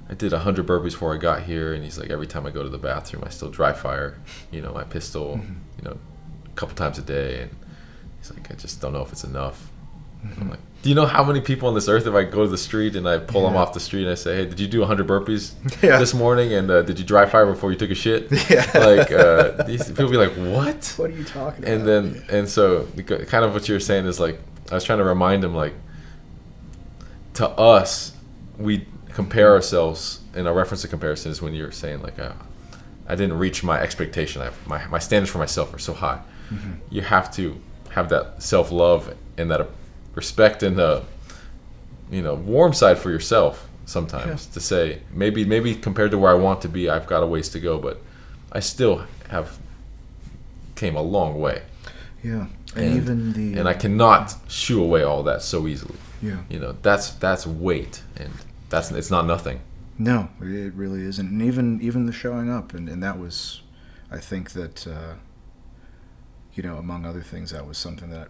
I did 100 burpees before I got here, and he's like, every time I go to the bathroom, I still dry fire, my pistol, a couple times a day, and he's like, I just don't know if it's enough. I'm like, do you know how many people on this earth, if I go to the street and I pull them off the street and I say, hey, did you do 100 burpees this morning, and did you dry fire before you took a shit? Like, these people be like, what? What are you talking about? And so kind of what you're saying is, like, I was trying to remind him, like, to us, we compare ourselves, and a reference to comparison is when you're saying, like, I didn't reach my expectation. My standards for myself are so high. You have to have that self-love and that respect and the warm side for yourself sometimes, to say, maybe compared to where I want to be, I've got a ways to go, but I still came a long way. And I cannot shoo away all that so easily. That's weight, and it's not nothing. No, it really isn't. And even the showing up, and that was, I think that among other things, that was something that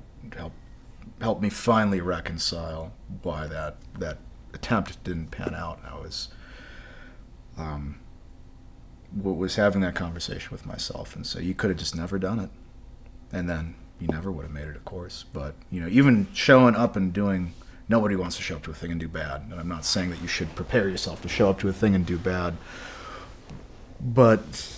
helped me finally reconcile why that attempt didn't pan out. I was having that conversation with myself and say, you could have just never done it, and then you never would have made it a course. But even showing up and doing, nobody wants to show up to a thing and do bad, and I'm not saying that you should prepare yourself to show up to a thing and do bad, but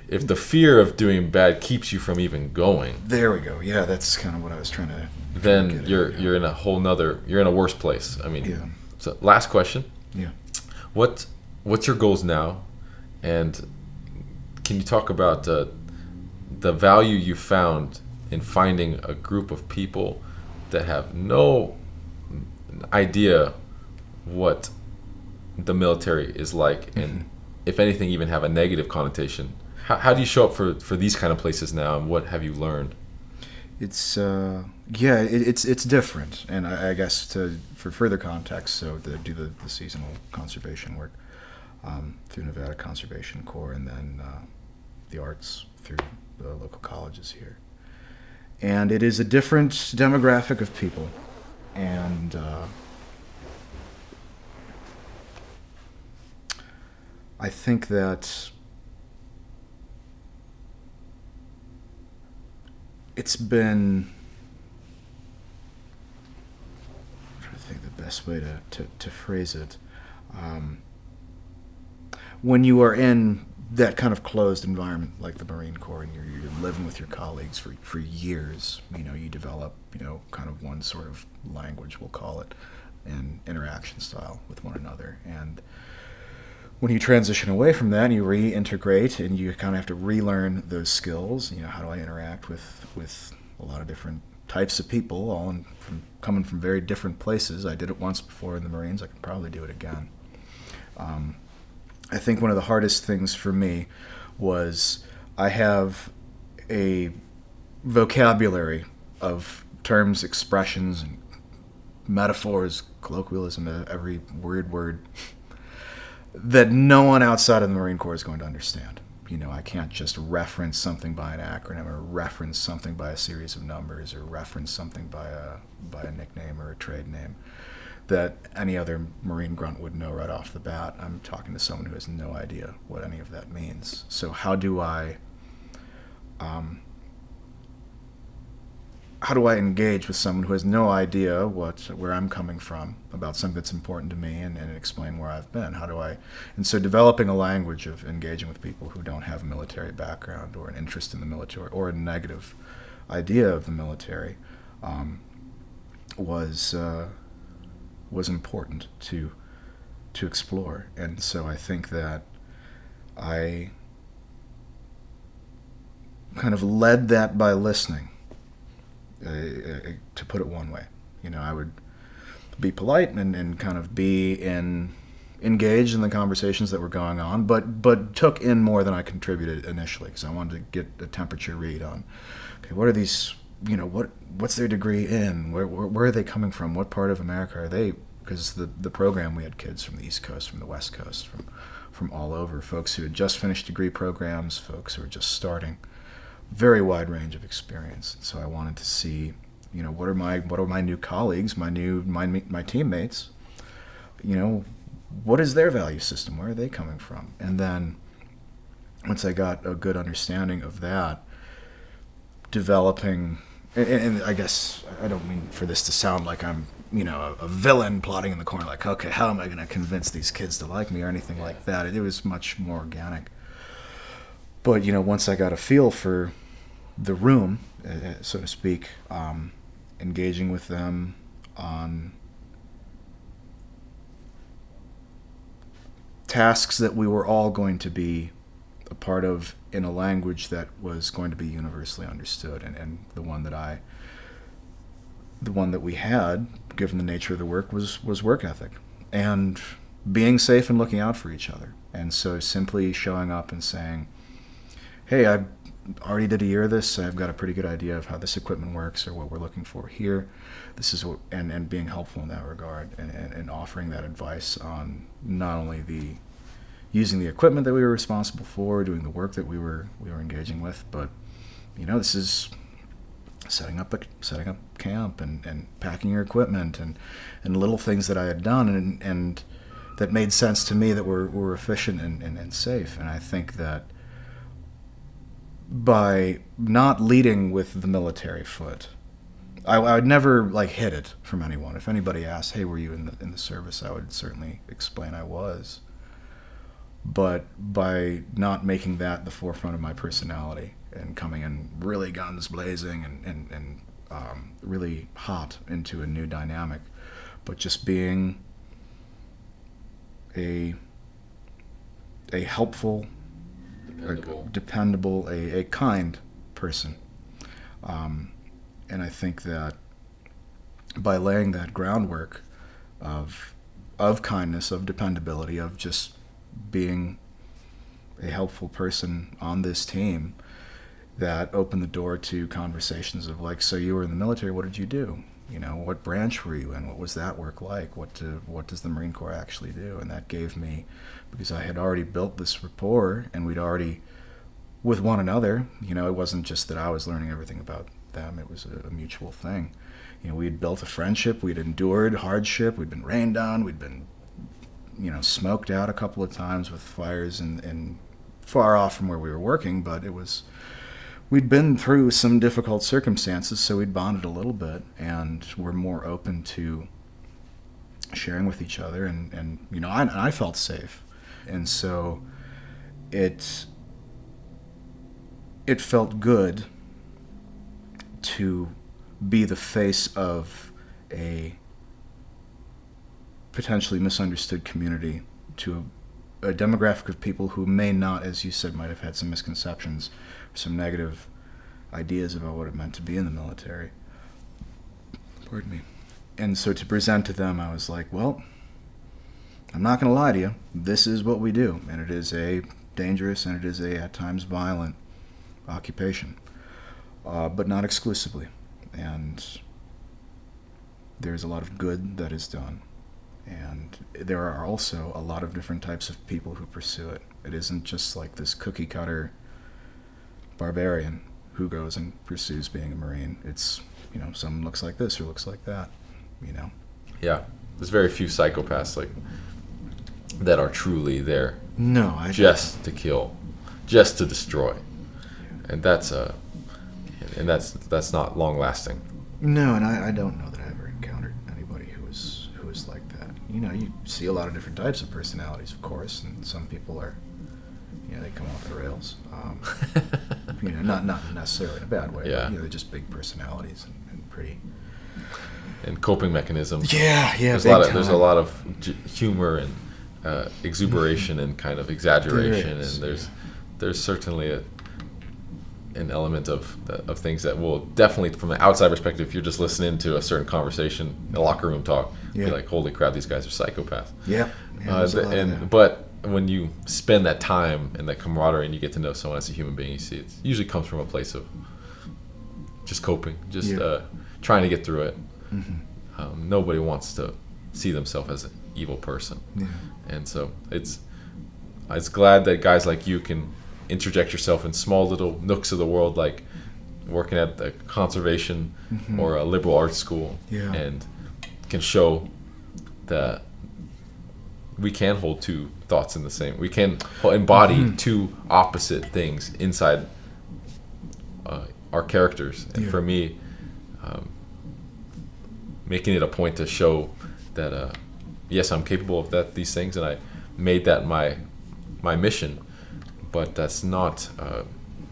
if the fear of doing bad keeps you from even going, there we go. Yeah, that's kind of what I was trying to. Then you're in a whole nother. You're in a worse place. I mean, So last question. Yeah. What's your goals now, and can you talk about the value you found in finding a group of people that have no idea what the military is like, and if anything, even have a negative connotation? how do you show up for these kind of places now, and what have you learned? It's it's different, and I guess for further context, so do the seasonal conservation work through Nevada Conservation Corps, and then the arts through the local colleges here. And it is a different demographic of people, and I think that it's been, I'm trying to think the best way to phrase it. When you are in that kind of closed environment like the Marine Corps, and you're living with your colleagues for years, you develop, kind of one sort of language, we'll call it, and interaction style with one another. And when you transition away from that and you reintegrate and you kind of have to relearn those skills, how do I interact with a lot of different types of people, all coming from very different places. I did it once before in the Marines. I can probably do it again. I think one of the hardest things for me was I have a vocabulary of terms, expressions, and metaphors, colloquialism, every weird word that no one outside of the Marine Corps is going to understand. I can't just reference something by an acronym, or reference something by a series of numbers, or reference something by a nickname or a trade name that any other Marine grunt would know right off the bat. I'm talking to someone who has no idea what any of that means. So how do I engage with someone who has no idea where I'm coming from about something that's important to me, and explain where I've been? And so developing a language of engaging with people who don't have a military background or an interest in the military or a negative idea of the military was important to explore. And so I think that I kind of led that by listening. To put it one way, I would be polite and kind of be engaged in the conversations that were going on, but took in more than I contributed initially, because I wanted to get a temperature read on, okay, what are these, what's their degree in, where are they coming from, what part of America are they? Because the program, we had kids from the East Coast, from the West Coast, from all over, folks who had just finished degree programs, folks who were just starting. Very wide range of experience. So I wanted to see, what are my new colleagues, my teammates, what is their value system? Where are they coming from? And then once I got a good understanding of that, developing, and I guess I don't mean for this to sound like I'm, a villain plotting in the corner, like, okay, how am I going to convince these kids to like me or anything like that? It was much more organic. But, once I got a feel for the room, so to speak, engaging with them on tasks that we were all going to be a part of in a language that was going to be universally understood, and the one that we had, given the nature of the work, was work ethic and being safe and looking out for each other. And so simply showing up and saying, hey, I already did a year of this. I've got a pretty good idea of how this equipment works or what we're looking for here. This is what, and being helpful in that regard, and offering that advice on not only using the equipment that we were responsible for, doing the work that we were engaging with, but this is setting up camp and packing your equipment and little things that I had done and that made sense to me, that were efficient and safe. And I think that by not leading with the military foot, I would never hid it from anyone. If anybody asked, hey, were you in the service, I would certainly explain I was. But by not making that the forefront of my personality and coming in really guns blazing and really hot into a new dynamic, but just being a helpful, dependable, a kind person. And I think that by laying that groundwork of kindness, of dependability, of just being a helpful person on this team that opened the door to conversations of like, so you were in the military, what did you do? You know, what branch were you in? What was that work like? What does the Marine Corps actually do? And that gave me, because I had already built this rapport and we'd already, with one another, you know, it wasn't just that I was learning everything about them, it was a mutual thing. You know, we'd built a friendship, we'd endured hardship, we'd been rained on, we'd been, you know, smoked out a couple of times with fires and far off from where we were working, but we'd been through some difficult circumstances, so we'd bonded a little bit and were more open to sharing with each other, and you know, I felt safe. And so it felt good to be the face of a potentially misunderstood community to a demographic of people who may not, as you said, might have had some misconceptions, some negative ideas about what it meant to be in the military. Pardon me. And so to present to them, I was like, well, I'm not going to lie to you. This is what we do, and it is a dangerous and it is a at times violent occupation, but not exclusively. And there's a lot of good that is done. And there are also a lot of different types of people who pursue it. It isn't just like this cookie cutter barbarian who goes and pursues being a Marine. It's, you know, someone looks like this or looks like that, you know. Yeah, there's very few psychopaths like that are truly there. No, just to kill, just to destroy, and that's not long lasting. No, and I don't know that I ever encountered anybody who was like that. You know, you see a lot of different types of personalities, of course, and some people are, you know, they come off the rails. You know, not necessarily in a bad way. Yeah. But, you know, they're just big personalities and pretty. And coping mechanisms. Yeah. There's a lot of humor and exuberation and kind of exaggeration, and there's certainly an element of things that will definitely, from an outside perspective, if you're just listening to a certain conversation, a locker room talk, be like, holy crap, these guys are psychopaths. Yeah. But when you spend that time and that camaraderie and you get to know someone as a human being, you see it usually comes from a place of just coping, just trying to get through it. Mm-hmm. Nobody wants to see themselves as an evil person. Yeah. And so it's glad that guys like you can interject yourself in small little nooks of the world, like working at the conservation or a liberal arts school, and can show that we can hold two thoughts in the same. We can embody two opposite things inside our characters. And for me, making it a point to show that yes, I'm capable of these things, and I made that my mission. But that's not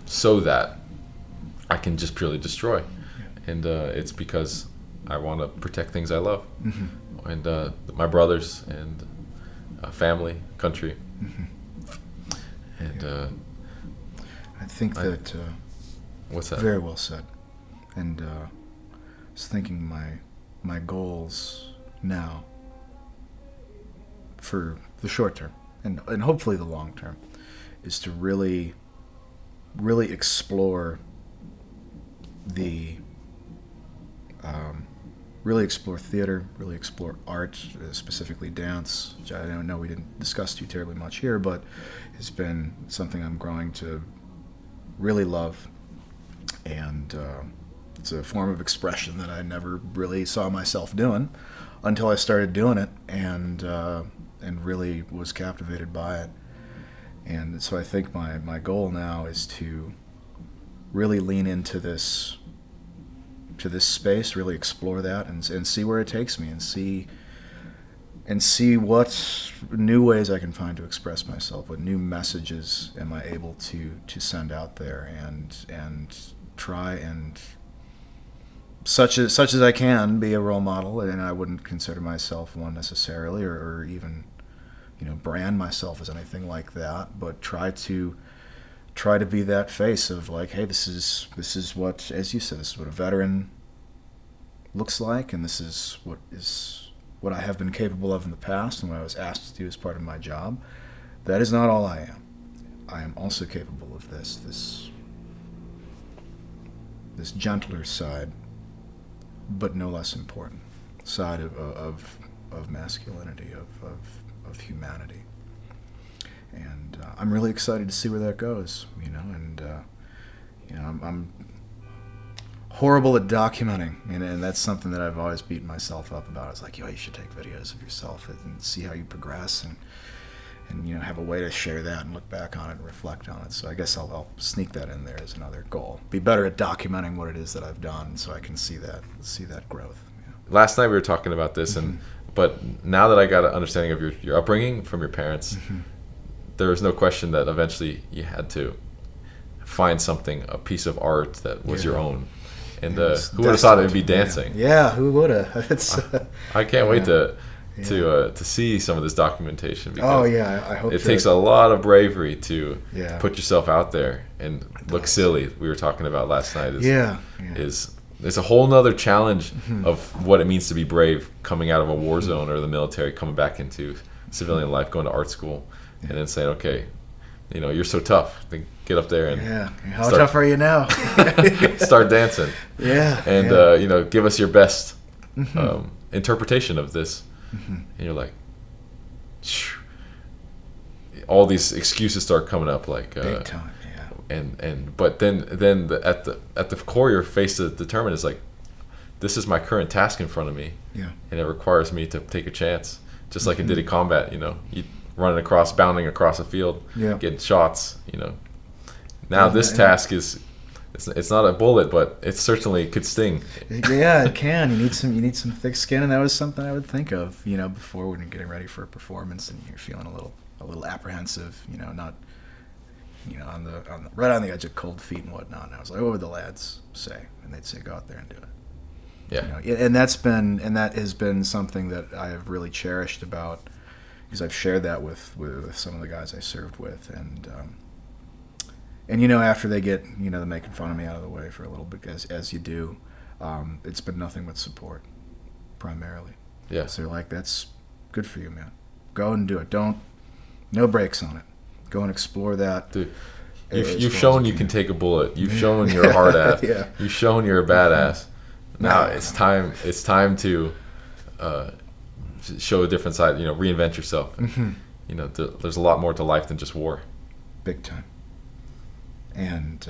so that I can just purely destroy. And it's because I want to protect things I love. Mm-hmm. And my brothers and family, country. Mm-hmm. And I think that... what's that? Very well said. And I was thinking my goals now for the short term and hopefully the long term is to really explore really explore theater, really explore art, specifically dance, which I don't know we didn't discuss too terribly much here, but it's been something I'm growing to really love, and it's a form of expression that I never really saw myself doing until I started doing it, and really was captivated by it. And so I think my goal now is to really lean into this space, really explore that, and see where it takes me, and see what new ways I can find to express myself, what new messages am I able to send out there, and try and such as I can be a role model. And I wouldn't consider myself one necessarily, or even, you know, brand myself as anything like that, but try to be that face of like, hey, this is what, as you said, this is what a veteran looks like, and this is what I have been capable of in the past, and what I was asked to do as part of my job. That is not all I am. I am also capable of this gentler side, but no less important side of masculinity, of humanity. And I'm really excited to see where that goes, and I'm horrible at documenting, and that's something that I've always beaten myself up about. It's like, you should take videos of yourself and see how you progress, and have a way to share that and look back on it and reflect on it. So I guess I'll sneak that in there as another goal. Be better at documenting what it is that I've done, so I can see that growth. Last night we were talking about this, but now that I got an understanding of your upbringing from your parents, there was no question that eventually you had to find something, a piece of art that was your own. And who would have thought it would be dancing? Yeah, who would have? I can't wait to see some of this documentation. Because I hope it takes a lot of bravery to put yourself out there and look silly. We were talking about last night. There's a whole nother challenge of what it means to be brave coming out of a war zone or the military, coming back into civilian life, going to art school, and then saying, okay, you're so tough. Then get up there and how tough are you now? Start dancing. And give us your best interpretation of this. And you're like, shoo. All these excuses start coming up, like big time. But then at the core, you're faced to determine is like, this is my current task in front of me, and it requires me to take a chance, just like it did in combat. You running across, bounding across a field, getting shots. Now this task is, it's not a bullet, but it certainly could sting. Yeah, it can. You need some thick skin, and that was something I would think of, before when you're getting ready for a performance and you're feeling a little apprehensive, not. Right on the edge of cold feet and whatnot. And I was like, what would the lads say? And they'd say, go out there and do it. Yeah. And that has been something that I have really cherished about, because I've shared that with some of the guys I served with, and after they get they're making fun of me out of the way for a little bit, as you do, it's been nothing but support, primarily. Yeah. So they're like, that's good for you, man. Go and do it. No brakes on it. Go and explore that. Dude, you've shown you can take a bullet. You've shown you're a hard ass. You've shown you're a badass. Now it's time to show a different side. Reinvent yourself. There's a lot more to life than just war. Big time. And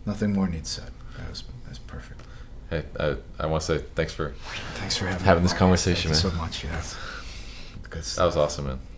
nothing more needs said. That was perfect. Hey, I want to say thanks for having this conversation, man. Thanks so much. That was awesome, man.